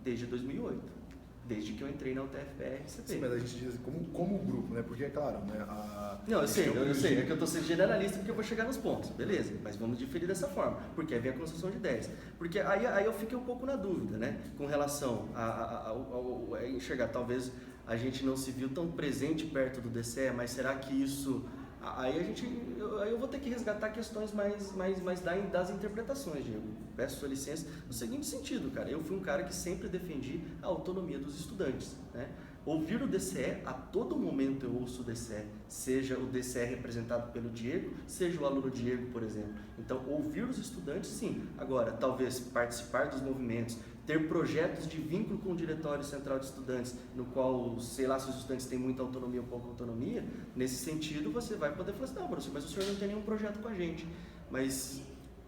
desde 2008, desde que eu entrei na UTFPR-CP. Sim, mas a gente diz como grupo, né? Porque, é claro, né? Não, eu sei, é que eu estou sendo generalista porque eu vou chegar nos pontos, beleza, mas vamos diferir dessa forma, porque aí vem a construção de ideias. Porque aí eu fiquei um pouco na dúvida, né? Com relação a enxergar, talvez a gente não se viu tão presente perto do DCE, mas será que isso... Aí eu vou ter que resgatar questões mais das interpretações, Diego. Peço sua licença no seguinte sentido, cara. Eu fui um cara que sempre defendi a autonomia dos estudantes, né? Ouvir o DCE, a todo momento eu ouço o DCE, seja o DCE representado pelo Diego, seja o aluno Diego, por exemplo. Então, ouvir os estudantes, sim. Agora, talvez participar dos movimentos, ter projetos de vínculo com o Diretório Central de Estudantes, no qual, sei lá, se os estudantes têm muita autonomia ou pouca autonomia, nesse sentido você vai poder falar assim, não, professor, mas o senhor não tem nenhum projeto com a gente. Mas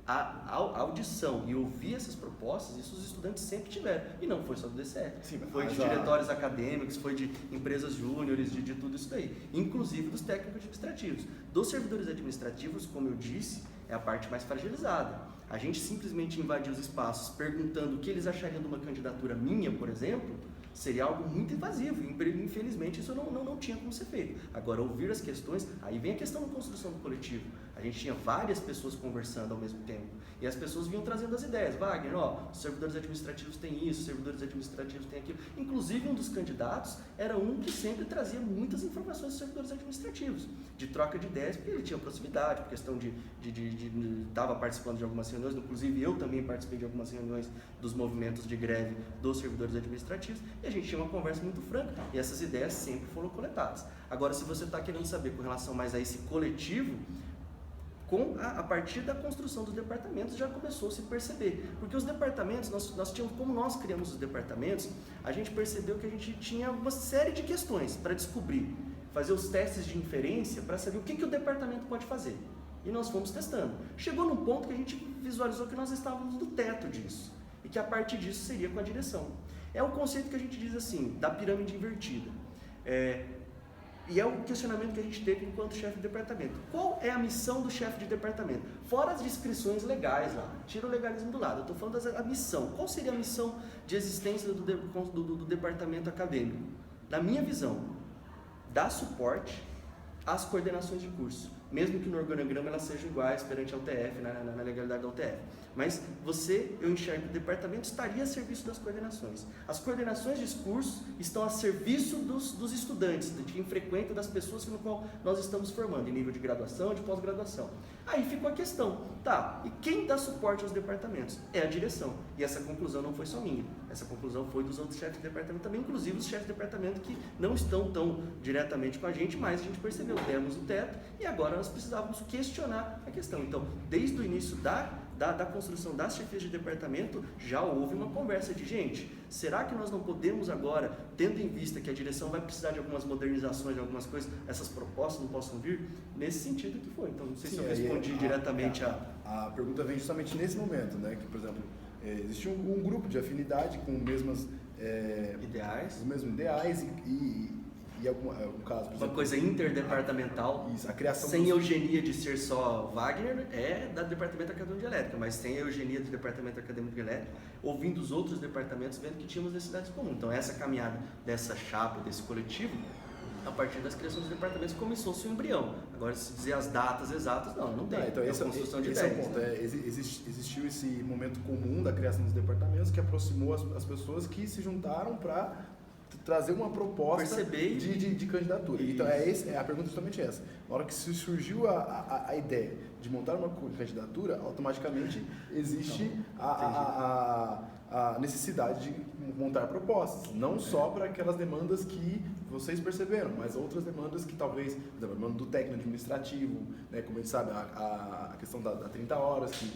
a audição e ouvir essas propostas, isso os estudantes sempre tiveram. E não foi só do DCE, foi de diretórios acadêmicos, foi de empresas júniores, de tudo isso daí. Inclusive dos técnicos administrativos. Dos servidores administrativos, como eu disse, é a parte mais fragilizada. A gente simplesmente invadir os espaços perguntando o que eles achariam de uma candidatura minha, por exemplo, seria algo muito invasivo. Infelizmente, isso não tinha como ser feito. Agora, ouvir as questões, aí vem a questão da construção do coletivo. A gente tinha várias pessoas conversando ao mesmo tempo. E as pessoas vinham trazendo as ideias. Wagner, os servidores administrativos têm isso, os servidores administrativos têm aquilo. Inclusive, um dos candidatos era um que sempre trazia muitas informações dos servidores administrativos, de troca de ideias, porque ele tinha proximidade, por questão de estava participando de algumas reuniões, inclusive eu também participei de algumas reuniões dos movimentos de greve dos servidores administrativos, e a gente tinha uma conversa muito franca, e essas ideias sempre foram coletadas. Agora, se você está querendo saber com relação mais a esse coletivo, a partir da construção dos departamentos já começou a se perceber, porque os departamentos, nós tínhamos, como nós criamos os departamentos, a gente percebeu que a gente tinha uma série de questões para descobrir, fazer os testes de inferência para saber o que o departamento pode fazer, e nós fomos testando. Chegou num ponto que a gente visualizou que nós estávamos no teto disso, e que a partir disso seria com a direção. É o conceito que a gente diz assim, da pirâmide invertida. E é o questionamento que a gente teve enquanto chefe de departamento. Qual é a missão do chefe de departamento? Fora as descrições legais lá, tira o legalismo do lado, eu estou falando da missão. Qual seria a missão de existência do departamento acadêmico? Na minha visão, dar suporte às coordenações de curso, mesmo que no organograma elas sejam iguais perante a UTF, na legalidade da UTF. Mas eu enxergo que o departamento estaria a serviço das coordenações. As coordenações de cursos estão a serviço dos estudantes, de quem frequenta, das pessoas no qual nós estamos formando, em nível de graduação, de pós-graduação. Aí ficou a questão, tá, e quem dá suporte aos departamentos? É a direção. E essa conclusão não foi só minha, essa conclusão foi dos outros chefes de departamento também, inclusive os chefes de departamento que não estão tão diretamente com a gente, mas a gente percebeu, demos o teto e agora nós precisávamos questionar a questão. Então, desde o início da construção das chefias de departamento, já houve uma conversa de, gente, será que nós não podemos agora, tendo em vista que a direção vai precisar de algumas modernizações, de algumas coisas, essas propostas não possam vir? Nesse sentido que foi. Então, não sei se eu respondi diretamente a pergunta vem justamente nesse momento, né? Que, por exemplo, existe um grupo de afinidade com mesmas... ideais. Os mesmos ideais e algum caso, por exemplo, uma coisa interdepartamental, isso, a criação sem eugenia de ser só Wagner, é da Departamento Acadêmico de Elétrica, mas sem a eugenia do Departamento Acadêmico de Elétrica, ouvindo os outros departamentos, vendo que tínhamos necessidades comuns. Então, essa caminhada dessa chapa, desse coletivo, a partir das criações dos departamentos, começou-se o embrião. Agora, se dizer as datas exatas, não tem. Então, essa construção de ideias. É o ponto. Existiu esse momento comum da criação dos departamentos que aproximou as pessoas que se juntaram para trazer uma proposta de candidatura. Isso. Então, a pergunta é justamente essa. Na hora que surgiu a ideia de montar uma candidatura, automaticamente existe a necessidade de montar propostas. Não só para aquelas demandas que vocês perceberam, mas outras demandas que talvez, por exemplo, a demanda do técnico administrativo, né, como a gente sabe, a questão da 30 horas, que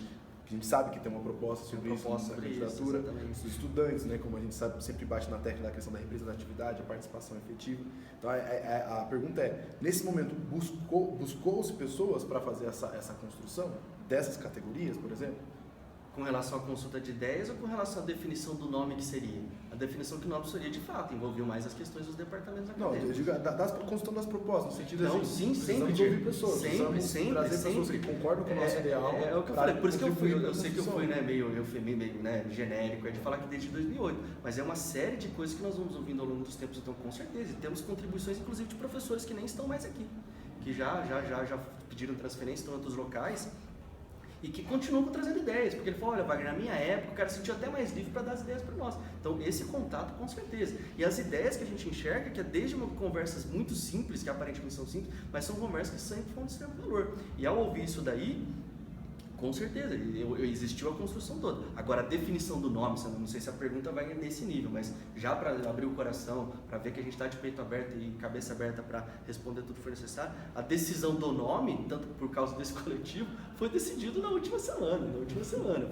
a gente sabe que tem uma proposta sobre isso na candidatura, dos estudantes, né, como a gente sabe, sempre bate na tecla da questão da representatividade, a participação efetiva. Então, a pergunta é, nesse momento, buscou-se pessoas para fazer essa construção dessas categorias, por exemplo? com relação à consulta de ideias ou com relação à definição do nome que seria? A definição que o nome seria, de fato, envolveu mais as questões dos departamentos acadêmicos. Não, eu digo consultando das propostas, no sentido Não, assim, sim, sempre. precisamos ouvir pessoas, Sempre, precisamos trazer pessoas que concordam com o nosso ideal. É o que eu falei, por isso que eu sei que eu fui, né, meio né, genérico, é de falar que desde 2008, mas é uma série de coisas que nós vamos ouvindo ao longo dos tempos, então com certeza, e temos contribuições inclusive de professores que nem estão mais aqui, que já pediram transferência, estão em outros locais, e que continuam trazendo ideias, porque ele falou, olha, Wagner, na minha época o cara se sentiu até mais livre para dar as ideias para nós. Então, esse contato, com certeza. E as ideias que a gente enxerga, que é desde conversas muito simples, que aparentemente são simples, mas são conversas que sempre vão de extremo valor. E ao ouvir isso daí, com certeza, existiu a construção toda. Agora, a definição do nome, não sei se a pergunta vai nesse nível, mas já para abrir o coração, para ver que a gente está de peito aberto e cabeça aberta para responder tudo que for necessário, a decisão do nome, tanto por causa desse coletivo, foi decidido na última semana,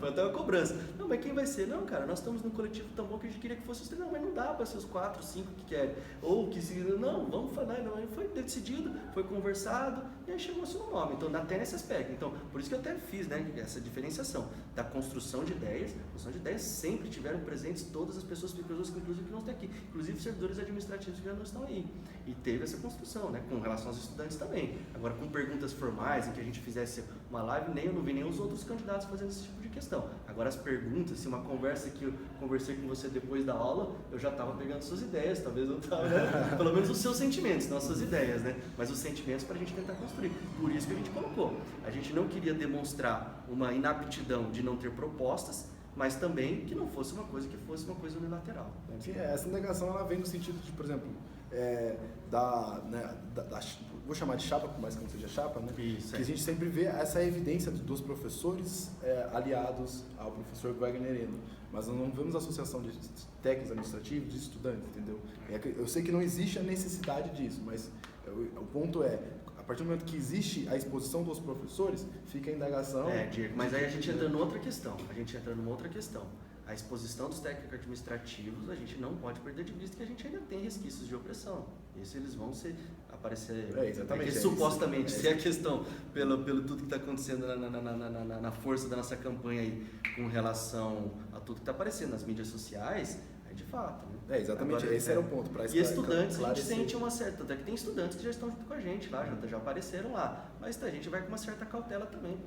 foi até uma cobrança. Não, mas quem vai ser? Não, cara, nós estamos num coletivo tão bom que a gente queria que fosse os três. Não, mas não dá para ser os 4, 5 que querem. Ou que se... Não, vamos falar. Não, foi decidido, foi conversado, e aí chegou-se no nome. Então, até nesse aspecto. Então, por isso que eu até fiz, né, essa diferenciação da construção de ideias. Construção de ideias sempre tiveram presentes todas as pessoas, inclusive que não estão aqui, inclusive servidores administrativos que já não estão aí. E teve essa construção, né, com relação aos estudantes também. Agora, com perguntas formais, em que a gente fizesse uma live, eu não vi nem os outros candidatos fazendo esse tipo de questão. Agora, as perguntas, se uma conversa que eu conversei com você depois da aula, eu já estava pegando suas ideias, talvez eu estava, né? Pelo menos os seus sentimentos, não as suas ideias, né? Mas os sentimentos para a gente tentar construir. Por isso que a gente colocou. A gente não queria demonstrar uma inaptidão de não ter propostas, mas também que não fosse uma coisa unilateral. Né? Sim, essa negação ela vem no sentido de, por exemplo, vou chamar de chapa, por mais que não seja chapa, né? Isso, que a gente sempre vê essa evidência dos professores aliados ao professor Wagner Eno, mas nós não vemos a associação de técnicos administrativos, de estudantes, entendeu? Eu sei que não existe a necessidade disso, mas o ponto é, a partir do momento que existe a exposição dos professores, fica a indagação... Diego, mas aí a gente entra numa outra questão. A exposição dos técnicos administrativos, a gente não pode perder de vista que a gente ainda tem resquícios de opressão. Isso eles vão aparecer... Exatamente. Supostamente, se é a questão, pelo tudo que está acontecendo na força da nossa campanha aí, com relação a tudo que está aparecendo nas mídias sociais, de fato. Né? Exatamente, esse era o ponto. E estudantes, a gente sente uma certa... Até que tem estudantes que já estão junto com a gente lá, já apareceram lá. Mas a gente vai com uma certa cautela também,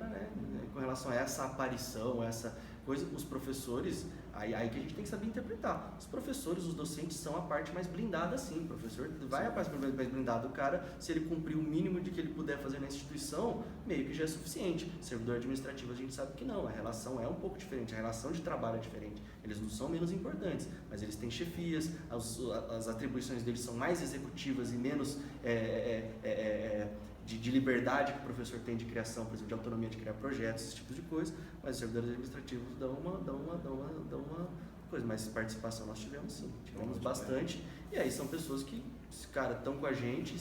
com relação a essa aparição, essa coisa. Os professores, aí que a gente tem que saber interpretar. Os professores, os docentes são a parte mais blindada, sim. O professor vai a parte mais blindada. O cara, se ele cumprir o mínimo de que ele puder fazer na instituição, meio que já é suficiente. Servidor administrativo, a gente sabe que não. A relação é um pouco diferente, a relação de trabalho é diferente. Eles não são menos importantes, mas eles têm chefias, as atribuições deles são mais executivas e menos de liberdade que o professor tem de criação, por exemplo, de autonomia de criar projetos, esse tipo de coisa, mas os servidores administrativos dão uma coisa, mas participação nós tivemos sim, bastante, e aí são pessoas que, cara, estão com a gente,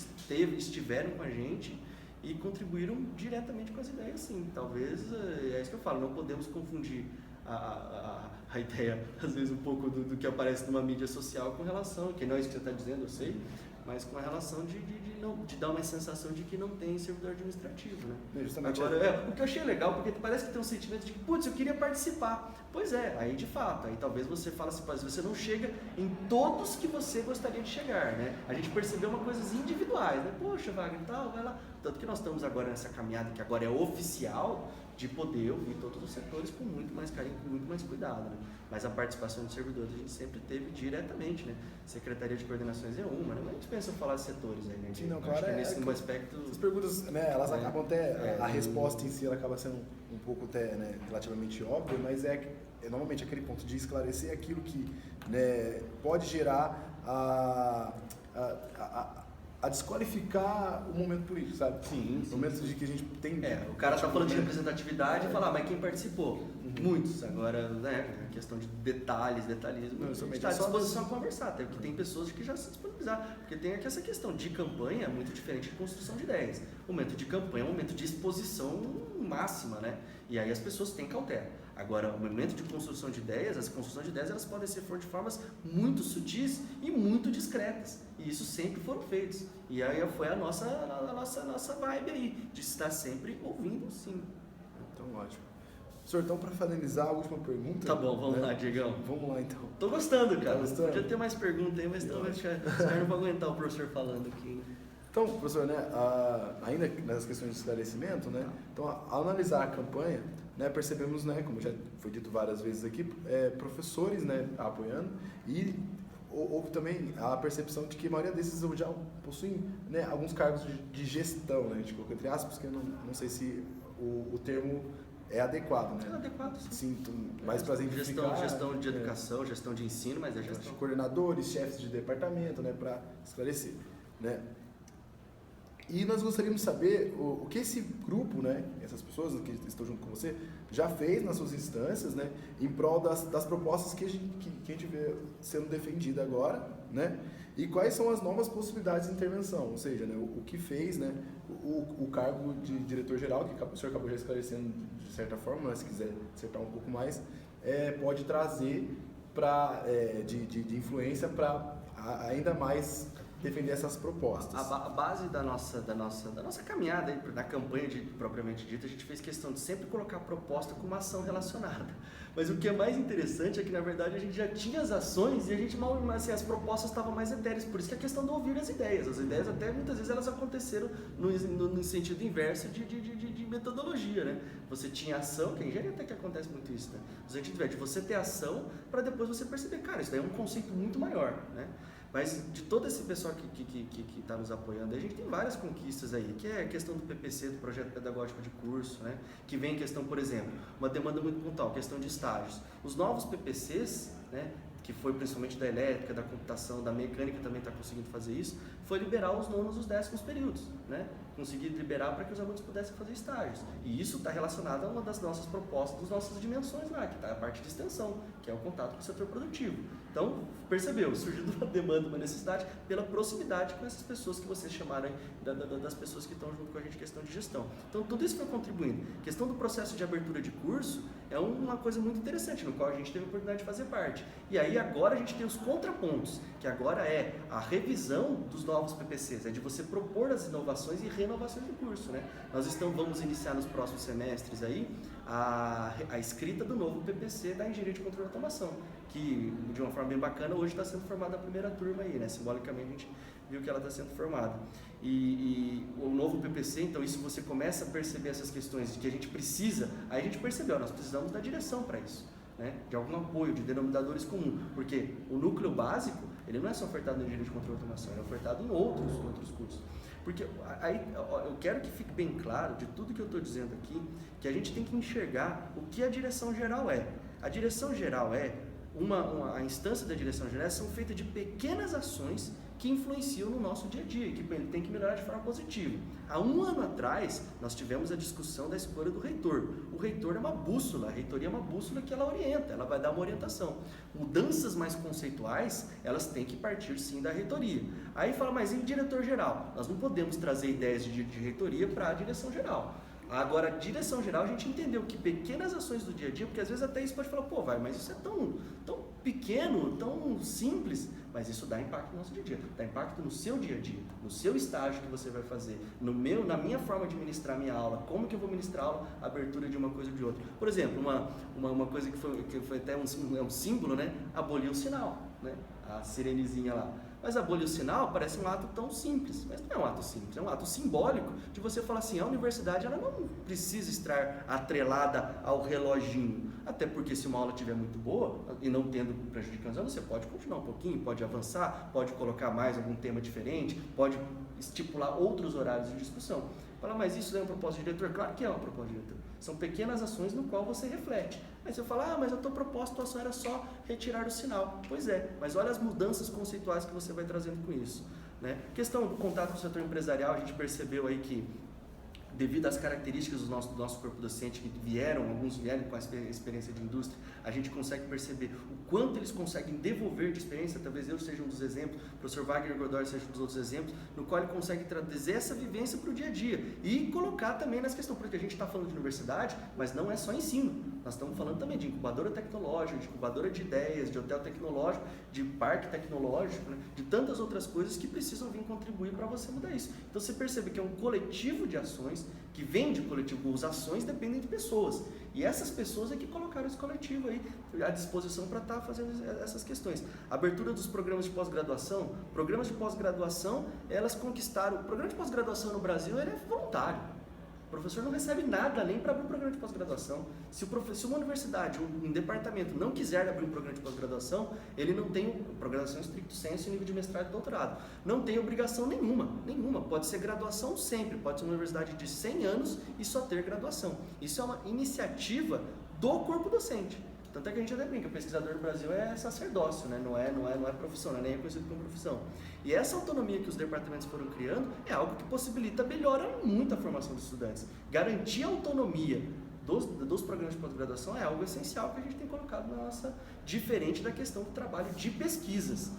estiveram com a gente e contribuíram diretamente com as ideias, sim. Talvez, é isso que eu falo, não podemos confundir a ideia, às vezes, um pouco do que aparece numa mídia social com relação, que não é isso que você está dizendo, eu sei, mas com a relação de dar uma sensação de que não tem servidor administrativo, né? Agora, o que eu achei legal, porque parece que tem um sentimento de que, putz, eu queria participar. Pois é, aí de fato, aí talvez você fala assim, você não chega em todos que você gostaria de chegar, né? A gente percebeu uma coisas individuais, né? Poxa, Wagner, tal, vai lá. Tanto que nós estamos agora nessa caminhada, que agora é oficial, de poder ouvir todos os setores com muito mais carinho, com muito mais cuidado, né? Mas a participação de servidores a gente sempre teve diretamente, né? Secretaria de Coordenações é uma, né? Mas a gente pensa em falar de setores aí, né? Sim, não, claro, nesse aspecto... Essas perguntas, né, elas acabam até... a resposta em si, ela acaba sendo um pouco até, né, relativamente óbvia, mas é normalmente aquele ponto de esclarecer aquilo que, né, pode gerar a desqualificar o momento político, sabe? Sim. O momento de que a gente tem... o cara tá falando de representatividade e fala, mas quem participou? Muitos. Agora, né, a questão de detalhismo, a gente está à disposição a conversar, até porque tem pessoas que já se disponibilizaram, porque tem aqui essa questão de campanha muito diferente de construção de ideias. O momento de campanha é um momento de exposição máxima, né? E aí as pessoas têm cautela. Agora, o momento de construção de ideias, as construções de ideias, elas podem ser de formas muito sutis e muito discretas. E isso sempre foram feitos. E aí foi a nossa vibe aí, de estar sempre ouvindo, sim. Então, ótimo. Professor, então para finalizar a última pergunta... Tá bom, vamos lá, Diegão. Vamos lá então. Tô gostando, cara. Tá gostando? Podia ter mais perguntas aí, mas talvez não vou aguentar o professor falando aqui. Então, professor, né, ainda nessas questões de esclarecimento, né, então, ao analisar a campanha, né, percebemos, né, como já foi dito várias vezes aqui, professores, né, apoiando, e houve também a percepção de que a maioria desses já possuem, né, alguns cargos de gestão, né, a gente colocou entre aspas, que eu não sei se o termo é adequado, né? É adequado, sim. Mais para exemplificar. Gestão de educação, gestão de ensino, mas é gestão. Coordenadores, chefes de departamento, né, para esclarecer, né? E nós gostaríamos de saber o que esse grupo, né, essas pessoas que estão junto com você, já fez nas suas instâncias, né, em prol das propostas que a gente vê sendo defendida agora, né, e quais são as novas possibilidades de intervenção, ou seja, né, o que fez, né, o cargo de diretor-geral, que o senhor acabou já esclarecendo de certa forma, mas se quiser acertar um pouco mais, pode trazer de influência para ainda mais defender essas propostas. A base da nossa caminhada aí, na campanha propriamente dita, a gente fez questão de sempre colocar a proposta com uma ação relacionada. Mas o que é mais interessante é que, na verdade, a gente já tinha as ações e a gente assim, as propostas estavam mais etéreas. Por isso que a questão de ouvir as ideias. As ideias até, muitas vezes, elas aconteceram no sentido inverso de metodologia, né? Você tinha ação, que em engenharia até que acontece muito isso, né? No sentido de você ter ação para depois você perceber, cara, isso daí é um conceito muito maior, né? Mas de todo esse pessoal que está nos apoiando, a gente tem várias conquistas aí, que é a questão do PPC, do Projeto Pedagógico de Curso, né? Que vem questão, por exemplo, uma demanda muito pontual, questão de estágios. Os novos PPCs, né, que foi principalmente da elétrica, da computação, da mecânica também está conseguindo fazer isso, foi liberar os nonos e os 10º períodos, né? Conseguir liberar para que os alunos pudessem fazer estágios. E isso está relacionado a uma das nossas propostas, das nossas dimensões lá, que está a parte de extensão, que é o contato com o setor produtivo. Então, percebeu, surgiu uma demanda, uma necessidade pela proximidade com essas pessoas que vocês chamaram das pessoas que estão junto com a gente em questão de gestão. Então, tudo isso foi contribuindo. A questão do processo de abertura de curso é uma coisa muito interessante, no qual a gente teve a oportunidade de fazer parte. E aí, agora a gente tem os contrapontos, que agora é a revisão dos novos PPCs, é de você propor as inovações e renovações do curso, né? Nós vamos iniciar nos próximos semestres aí a escrita do novo PPC da Engenharia de Controle e Automação, que de uma forma bem bacana hoje está sendo formada a primeira turma aí, né? Simbolicamente a gente viu que ela está sendo formada. E o novo PPC, então isso você começa a perceber essas questões de que a gente precisa, aí a gente percebeu, nós precisamos da direção para isso, né? De algum apoio, de denominadores comuns, porque o núcleo básico, ele não é só ofertado na Engenharia de Controle e Automação, ele é ofertado em outros cursos. Porque aí eu quero que fique bem claro de tudo que eu estou dizendo aqui, que a gente tem que enxergar o que a direção geral é. A direção geral a instância da direção geral são feitas de pequenas ações que influenciam no nosso dia a dia, que ele tem que melhorar de forma positiva. Há um ano atrás, nós tivemos a discussão da escolha do reitor. O reitor é uma bússola, a reitoria é uma bússola que ela orienta, ela vai dar uma orientação. Mudanças mais conceituais, elas têm que partir sim da reitoria. Aí fala, mas e diretor-geral? Nós não podemos trazer ideias de reitoria para a direção geral. Agora, a direção geral, a gente entendeu que pequenas ações do dia a dia, porque às vezes até isso pode falar, mas isso é tão pequeno, tão simples, mas isso dá impacto no nosso dia a dia, dá impacto no seu dia a dia, no seu estágio que você vai fazer, na minha forma de ministrar minha aula, como que eu vou ministrar a aula, a abertura de uma coisa ou de outra. Por exemplo, uma coisa que foi até um símbolo, né? Abolir o sinal, né? A sirenezinha lá. Mas abolir o sinal parece um ato tão simples, mas não é um ato simples, é um ato simbólico de você falar assim, a universidade ela não precisa estar atrelada ao reloginho, até porque se uma aula estiver muito boa e não tendo prejudicando os alunos, você pode continuar um pouquinho, pode avançar, pode colocar mais algum tema diferente, pode estipular outros horários de discussão. Fala, mas isso é um propósito de diretor? Claro que é um propósito de diretor. São pequenas ações no qual você reflete. Aí você fala, mas a tua proposta, a ação era só retirar o sinal. Pois é, mas olha as mudanças conceituais que você vai trazendo com isso, né? Questão do contato com o setor empresarial, a gente percebeu aí que, devido às características do nosso corpo docente, que alguns vieram com a experiência de indústria, a gente consegue perceber o quanto eles conseguem devolver de experiência, talvez eu seja um dos exemplos, o professor Wagner Godoy seja um dos outros exemplos, no qual ele consegue trazer essa vivência para o dia a dia e colocar também nessa questão, porque a gente está falando de universidade, mas não é só ensino, nós estamos falando também de incubadora tecnológica, de incubadora de ideias, de hotel tecnológico, de parque tecnológico, né? De tantas outras coisas que precisam vir contribuir para você mudar isso. Então você percebe que é um coletivo de ações, que vem de coletivo, as ações dependem de pessoas. E essas pessoas é que colocaram esse coletivo aí à disposição para estar fazendo essas questões. A abertura dos programas de pós-graduação, elas conquistaram... O programa de pós-graduação no Brasil ele é voluntário. O professor não recebe nada além para abrir um programa de pós-graduação. Se uma universidade, um departamento não quiser abrir um programa de pós-graduação, ele não tem programação estricto sensu em nível de mestrado e doutorado. Não tem obrigação nenhuma. Pode ser graduação sempre, pode ser uma universidade de 100 anos e só ter graduação. Isso é uma iniciativa do corpo docente. Tanto é que a gente até brinca, o pesquisador no Brasil é sacerdócio, né? não é profissão, não é nem reconhecido como profissão. E essa autonomia que os departamentos foram criando é algo que possibilita melhorar muito a formação dos estudantes. Garantir a autonomia dos programas de pós-graduação é algo essencial que a gente tem colocado na nossa, diferente da questão do trabalho de pesquisas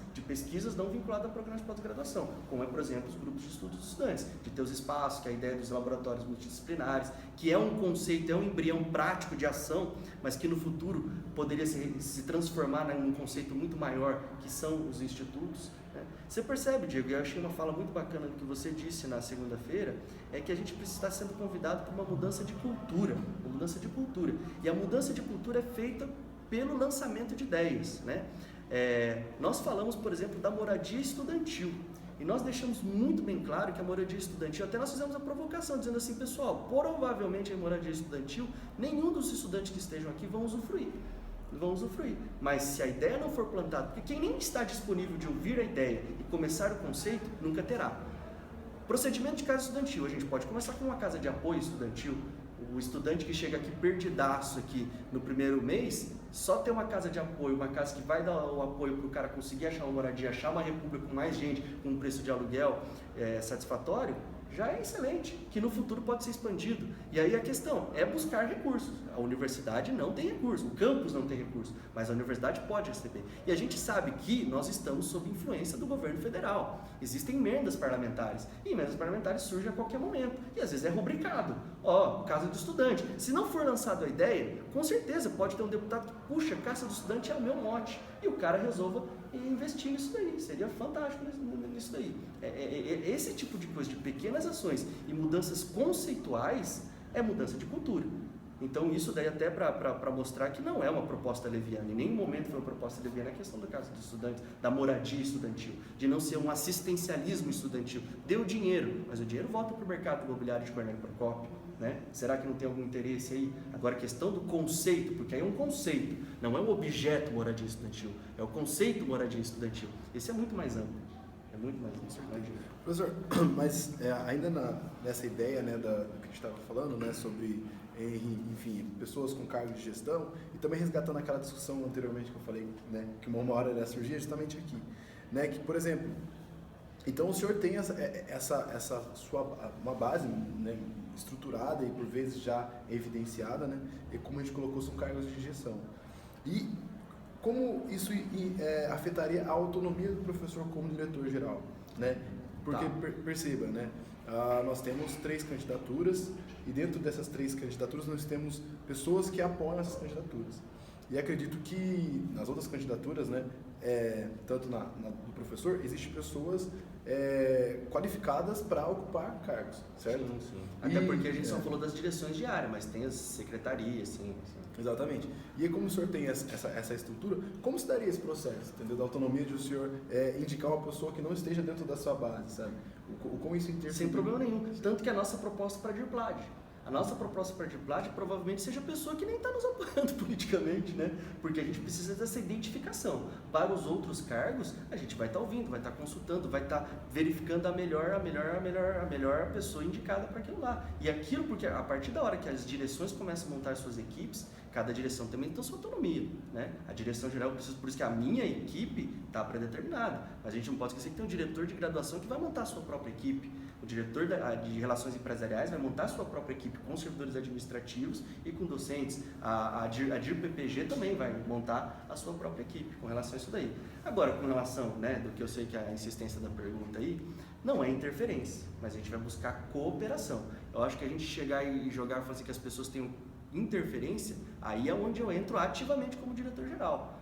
não vinculadas a programas de pós-graduação, como é, por exemplo, os grupos de estudos dos estudantes, de ter os espaços, que é a ideia dos laboratórios multidisciplinares, que é um conceito, é um embrião prático de ação, mas que no futuro poderia se transformar num conceito muito maior, que são os institutos. Você percebe, Diego, e eu achei uma fala muito bacana do que você disse na segunda-feira, é que a gente precisa estar sendo convidado para uma mudança de cultura, e a mudança de cultura é feita pelo lançamento de ideias, né? Nós falamos, por exemplo, da moradia estudantil, e nós deixamos muito bem claro que a moradia estudantil, até nós fizemos a provocação, dizendo assim, pessoal, provavelmente a moradia estudantil, nenhum dos estudantes que estejam aqui vão usufruir, mas se a ideia não for plantada, porque quem nem está disponível de ouvir a ideia e começar o conceito, nunca terá. Procedimento de casa estudantil, a gente pode começar com uma casa de apoio estudantil. O estudante que chega aqui perdidaço aqui no primeiro mês, só ter uma casa de apoio, uma casa que vai dar o apoio para o cara conseguir achar uma moradia, achar uma república com mais gente, com um preço de aluguel satisfatório, já é excelente, que no futuro pode ser expandido. E aí a questão é buscar recursos. A universidade não tem recurso, o campus não tem recurso, mas a universidade pode receber. E a gente sabe que nós estamos sob influência do governo federal. Existem emendas parlamentares, e emendas parlamentares surgem a qualquer momento, e às vezes é rubricado. Casa do estudante. Se não for lançada a ideia, com certeza pode ter um deputado que, puxa, casa do estudante é o meu mote, e o cara resolva investir nisso daí. Seria fantástico nisso daí. Esse tipo de coisa, de pequenas ações e mudanças conceituais, é mudança de cultura. Então isso daí até para mostrar que não é uma proposta leviana, em nenhum momento foi uma proposta leviana a questão da casa dos estudantes, da moradia estudantil, de não ser um assistencialismo estudantil. Deu dinheiro, mas o dinheiro volta para o mercado imobiliário de Cornélio Procópio, né? Será que não tem algum interesse aí? Agora a questão do conceito, porque aí é um conceito, não é um objeto moradia estudantil, é o conceito moradia estudantil. Esse é muito mais amplo, é muito mais amplo. Professor, mas ainda nessa ideia, né, do que a gente estava falando, né, sobre, enfim, pessoas com cargos de gestão, e também resgatando aquela discussão anteriormente que eu falei, né, que uma hora ia surgir justamente aqui, né, que, por exemplo, então o senhor tem essa sua, uma base, né, estruturada e por vezes já evidenciada, né, e como a gente colocou, são cargos de gestão. E como isso afetaria a autonomia do professor como diretor-geral, né? Porque, perceba, né? Nós temos 3 candidaturas e dentro dessas 3 candidaturas nós temos pessoas que apoiam essas candidaturas. E acredito que nas outras candidaturas, né, tanto do professor, existem pessoas qualificadas para ocupar cargos, certo? Sim. Até porque a gente só falou das direções de área, mas tem as secretarias, sim. Exatamente. E aí, como o senhor tem essa estrutura, como se daria esse processo, entendeu? Da autonomia de o senhor indicar uma pessoa que não esteja dentro da sua base, sabe? Como isso interfere? Sem problema nenhum. Tanto que a nossa proposta para a DIRPLAD. A nossa proposta para a DIRPLAD provavelmente seja a pessoa que nem está nos apoiando politicamente, né? Porque a gente precisa dessa identificação. Para os outros cargos, a gente vai estar ouvindo, vai estar consultando, vai estar verificando a melhor pessoa indicada para aquilo lá. E aquilo, porque a partir da hora que as direções começam a montar suas equipes, cada direção também tem sua autonomia, né? A direção geral precisa, por isso que a minha equipe está predeterminada. Mas a gente não pode esquecer que tem um diretor de graduação que vai montar a sua própria equipe. O diretor de relações empresariais vai montar a sua própria equipe com servidores administrativos e com docentes. A DIRPPG também vai montar a sua própria equipe com relação a isso daí. Agora, com relação, né, do que eu sei que é a insistência da pergunta aí, não é interferência, mas a gente vai buscar cooperação. Eu acho que a gente chegar e jogar e fazer que as pessoas tenham interferência, aí é onde eu entro ativamente como diretor-geral.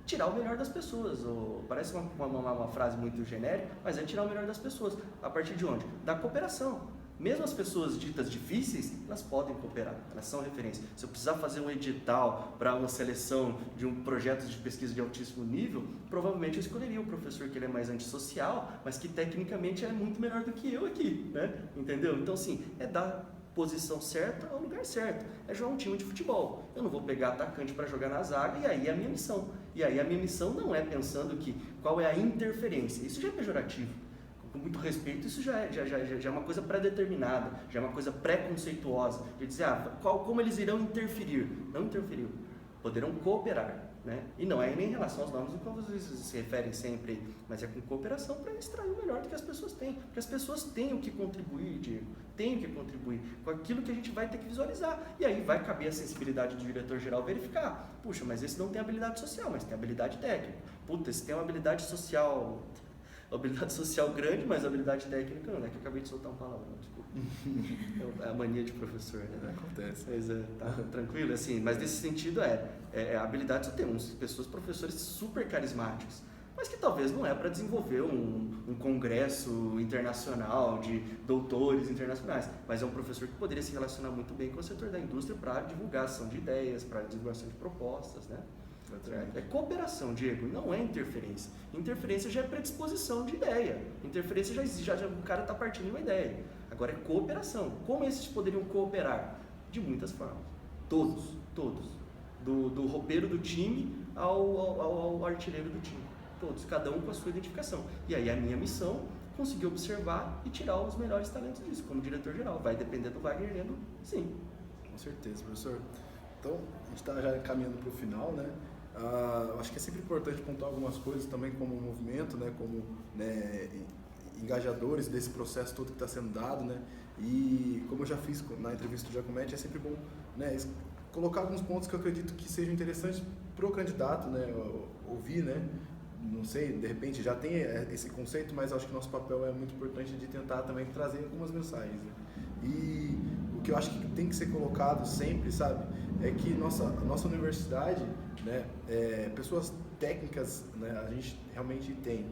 Tirar o melhor das pessoas, parece uma frase muito genérica, mas é tirar o melhor das pessoas. A partir de onde? Da cooperação. Mesmo as pessoas ditas difíceis, elas podem cooperar, elas são referência. Se eu precisar fazer um edital para uma seleção de um projeto de pesquisa de altíssimo nível, provavelmente eu escolheria o professor que ele é mais antissocial, mas que tecnicamente é muito melhor do que eu aqui, né? Entendeu? Então, assim, é dar posição certa ao lugar certo. É jogar um time de futebol. Eu não vou pegar atacante para jogar na zaga e aí é a minha missão. E aí a minha missão não é pensando que qual é a interferência. Isso já é pejorativo. Com muito respeito, isso já é uma coisa pré-determinada, já é uma coisa pré-conceituosa. De dizer, como eles irão interferir? Não interferir. Poderão cooperar. Né? E não é nem em relação aos nomes como vocês se referem sempre, mas é com cooperação para extrair o melhor do que as pessoas têm. Porque as pessoas têm o que contribuir, Diego, têm o que contribuir com aquilo que a gente vai ter que visualizar. E aí vai caber a sensibilidade do diretor-geral verificar. Puxa, mas esse não tem habilidade social, mas tem habilidade técnica. Puta, esse tem uma habilidade social grande, mas habilidade técnica não, é que eu acabei de soltar uma palavra, desculpa. É a mania de professor, né? Acontece. Mas tá tranquilo, assim, mas nesse sentido habilidade só tem professores super carismáticos, mas que talvez não é para desenvolver um congresso internacional de doutores internacionais, mas é um professor que poderia se relacionar muito bem com o setor da indústria para divulgação de ideias, para divulgação de propostas, né? É cooperação, Diego, não é interferência. Interferência já é predisposição de ideia. Interferência já existe, já o cara está partindo de uma ideia. Agora é cooperação. Como esses poderiam cooperar? De muitas formas. Todos. Do roupeiro do time ao artilheiro do time. Todos, cada um com a sua identificação. E aí a minha missão conseguir observar e tirar os melhores talentos disso, como diretor-geral. Vai depender do Wagner Lendo, sim. Com certeza, professor. Então, a gente está já caminhando para o final, né? Acho que é sempre importante pontuar algumas coisas também como movimento, né? Como engajadores desse processo todo que está sendo dado, né? E como eu já fiz na entrevista do Giacometti, é sempre bom, né, colocar alguns pontos que eu acredito que sejam interessantes para o candidato, né, ouvir, né? Não sei, de repente já tem esse conceito, mas acho que nosso papel é muito importante de tentar também trazer algumas mensagens, né? E o que eu acho que tem que ser colocado sempre, sabe, é que nossa universidade, né, pessoas técnicas, né, a gente realmente tem,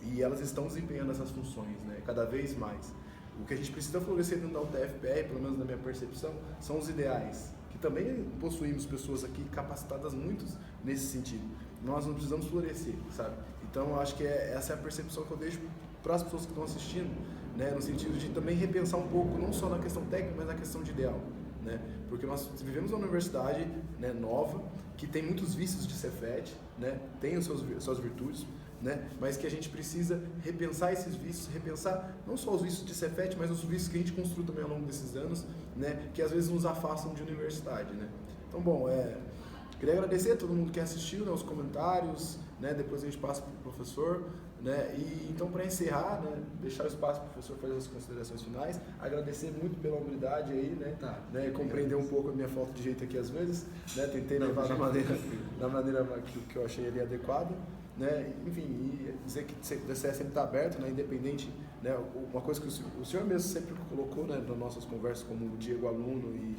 e elas estão desempenhando essas funções, né, cada vez mais. O que a gente precisa florescer dentro da UTF-PR, pelo menos na minha percepção, são os ideais, que também possuímos pessoas aqui capacitadas muito nesse sentido. Nós não precisamos florescer, sabe? Então, eu acho que essa é a percepção que eu deixo para as pessoas que estão assistindo, né, no sentido de também repensar um pouco, não só na questão técnica, mas na questão de ideal, né? Porque nós vivemos uma universidade, né, nova, que tem muitos vícios de Cefet, né, tem suas virtudes, né, mas que a gente precisa repensar esses vícios, repensar não só os vícios de Cefet, mas os vícios que a gente construiu também ao longo desses anos, né, que às vezes nos afastam de universidade, né. Então, bom, queria agradecer a todo mundo que assistiu, né, os comentários, né, depois a gente passa para o professor, né, e então para encerrar, né, deixar o espaço para o professor fazer as considerações finais, agradecer muito pela humildade aí, né, compreender um pouco a minha falta de jeito aqui às vezes, né, tentei levar da maneira que eu achei ali adequada, né, enfim, e dizer que o DCE sempre está aberto, né, independente, né, uma coisa que o senhor mesmo sempre colocou, né, nas nossas conversas como o Diego aluno e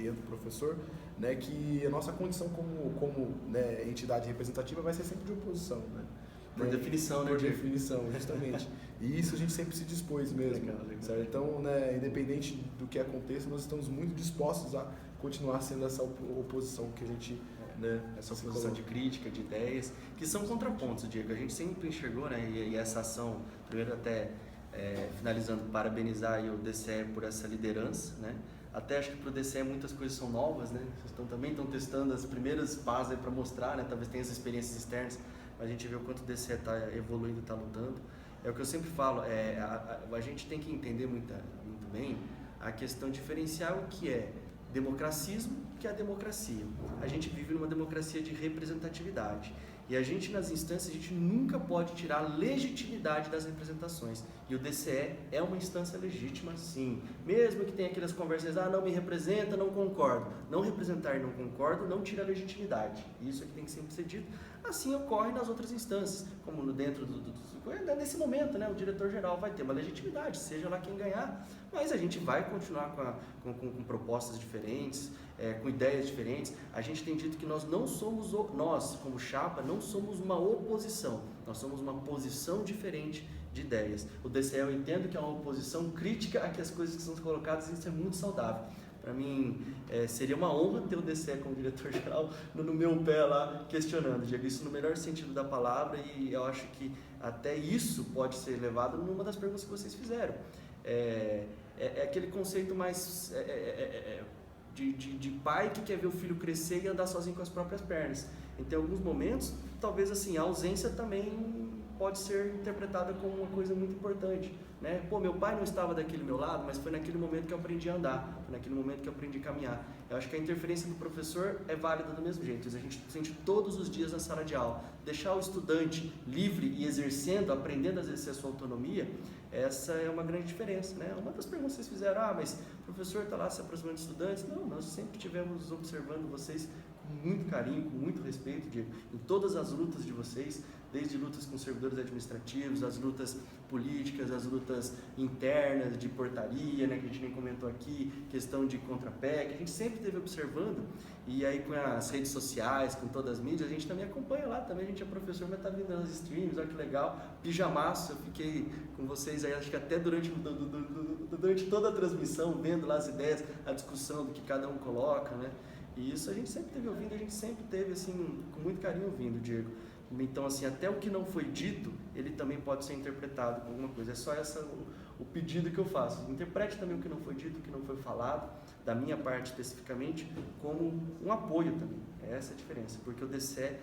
Endo professor, né, que a nossa condição como né, entidade representativa vai ser sempre de oposição, né. Por definição, né? Por definição, justamente. E isso a gente sempre se dispôs mesmo. Legal. Certo? Então, né, independente do que aconteça, nós estamos muito dispostos a continuar sendo essa oposição que a gente... Né, essa oposição de crítica, de ideias, que são contrapontos, Diego. A gente sempre enxergou, né, e essa ação, primeiro até finalizando, parabenizar aí o DCE por essa liderança, né? Até acho que para o DCE muitas coisas são novas, né? Vocês também estão testando as primeiras fases para mostrar, né? Talvez tenha as experiências externas, mas a gente vê o quanto o DCE está evoluindo, está lutando. É o que eu sempre falo, a gente tem que entender muito bem a questão de diferenciar o que é democracismo, que é a democracia. A gente vive numa democracia de representatividade. E a gente, nas instâncias, a gente nunca pode tirar a legitimidade das representações. E o DCE é uma instância legítima, sim. Mesmo que tenha aquelas conversas, não me representa, não concordo. Não representar e não concordo não tira a legitimidade. Isso é que tem que sempre ser dito. Assim ocorre nas outras instâncias, como dentro nesse momento, né, o diretor-geral vai ter uma legitimidade, seja lá quem ganhar, mas a gente vai continuar com propostas diferentes, com ideias diferentes. A gente tem dito que nós não somos, nós como chapa, não somos uma oposição, nós somos uma posição diferente de ideias. O DCE eu entendo que é uma oposição crítica a que as coisas que são colocadas, isso é muito saudável. Para mim, seria uma honra ter o DCE como diretor-geral no meu pé lá questionando, Diego, isso no melhor sentido da palavra, e eu acho que até isso pode ser levado numa das perguntas que vocês fizeram. É aquele conceito mais de pai que quer ver o filho crescer e andar sozinho com as próprias pernas. Então, em alguns momentos, talvez assim, a ausência também pode ser interpretada como uma coisa muito importante, né? Pô, meu pai não estava daquele meu lado, mas foi naquele momento que eu aprendi a andar, foi naquele momento que eu aprendi a caminhar. Eu acho que a interferência do professor é válida do mesmo jeito, a gente sente todos os dias na sala de aula. Deixar o estudante livre e exercendo, aprendendo a exercer a sua autonomia, essa é uma grande diferença, né? Uma das perguntas que vocês fizeram, mas o professor está lá se aproximando de estudantes? Não, nós sempre estivemos observando vocês com muito carinho, com muito respeito, Diego, em todas as lutas de vocês, desde lutas com servidores administrativos, as lutas políticas, as lutas internas de portaria, né, que a gente nem comentou aqui, questão de contrapé, que a gente sempre esteve observando, e aí com as redes sociais, com todas as mídias, a gente também acompanha lá, também a gente é professor, mas está vindo nas streams, olha que legal, pijamaço, eu fiquei com vocês aí, acho que até durante toda a transmissão, vendo lá as ideias, a discussão do que cada um coloca, né, e isso a gente sempre teve ouvindo, a gente sempre teve, assim, com muito carinho ouvindo, Diego. Então, assim, até o que não foi dito, ele também pode ser interpretado como alguma coisa. É só o pedido que eu faço. Interprete também o que não foi dito, o que não foi falado, da minha parte especificamente, como um apoio também. Essa é a diferença, porque o DCE,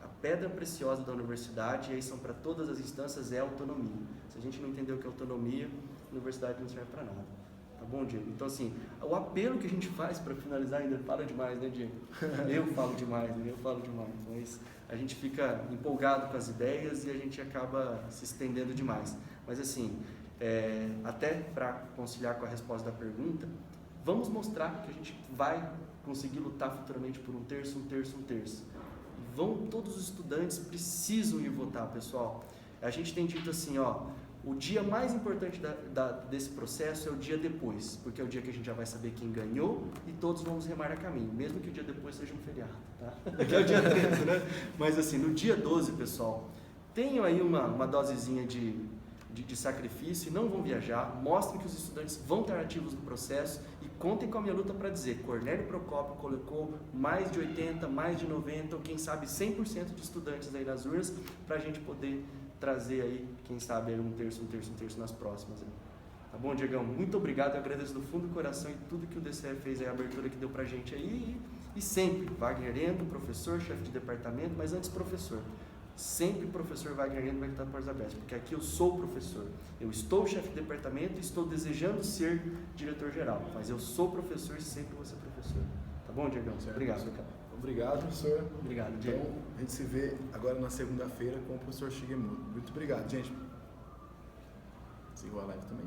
a pedra preciosa da universidade, e aí são para todas as instâncias, é a autonomia. Se a gente não entender o que é autonomia, a universidade não serve para nada. Tá bom, Diego? Então, assim, o apelo que a gente faz para finalizar ainda, fala demais, né, Diego? Eu falo demais, mas a gente fica empolgado com as ideias e a gente acaba se estendendo demais. Mas, assim, até para conciliar com a resposta da pergunta, vamos mostrar que a gente vai conseguir lutar futuramente por um terço. Todos os estudantes precisam ir votar, pessoal. A gente tem dito assim, ó, o dia mais importante desse processo é o dia depois, porque é o dia que a gente já vai saber quem ganhou e todos vamos remar a caminho, mesmo que o dia depois seja um feriado, tá? Que é o dia 13, né? Mas assim, no dia 12, pessoal, tenham aí uma dosezinha de sacrifício, não vão viajar, mostrem que os estudantes vão estar ativos no processo e contem com a minha luta para dizer, Cornélio Procópio colocou mais de 80, mais de 90, ou quem sabe 100% de estudantes aí nas urnas, para a gente poder trazer aí, quem sabe, aí um terço nas próximas. Aí. Tá bom, Diegão? Muito obrigado, eu agradeço do fundo do coração e tudo que o DCE fez, aí, a abertura que deu pra gente aí, e sempre, Wagner Endo, professor, chefe de departamento, mas antes professor. Sempre professor Wagner Endo vai estar por abertas, porque aqui eu sou professor. Eu estou chefe de departamento e estou desejando ser diretor-geral, mas eu sou professor e sempre vou ser professor. Tá bom, Diegão? Obrigado, cara. Obrigado, professor. Obrigado, Diego. Então, a gente se vê agora na segunda-feira com o professor Shigemoto. Muito obrigado, gente. Siga a live também.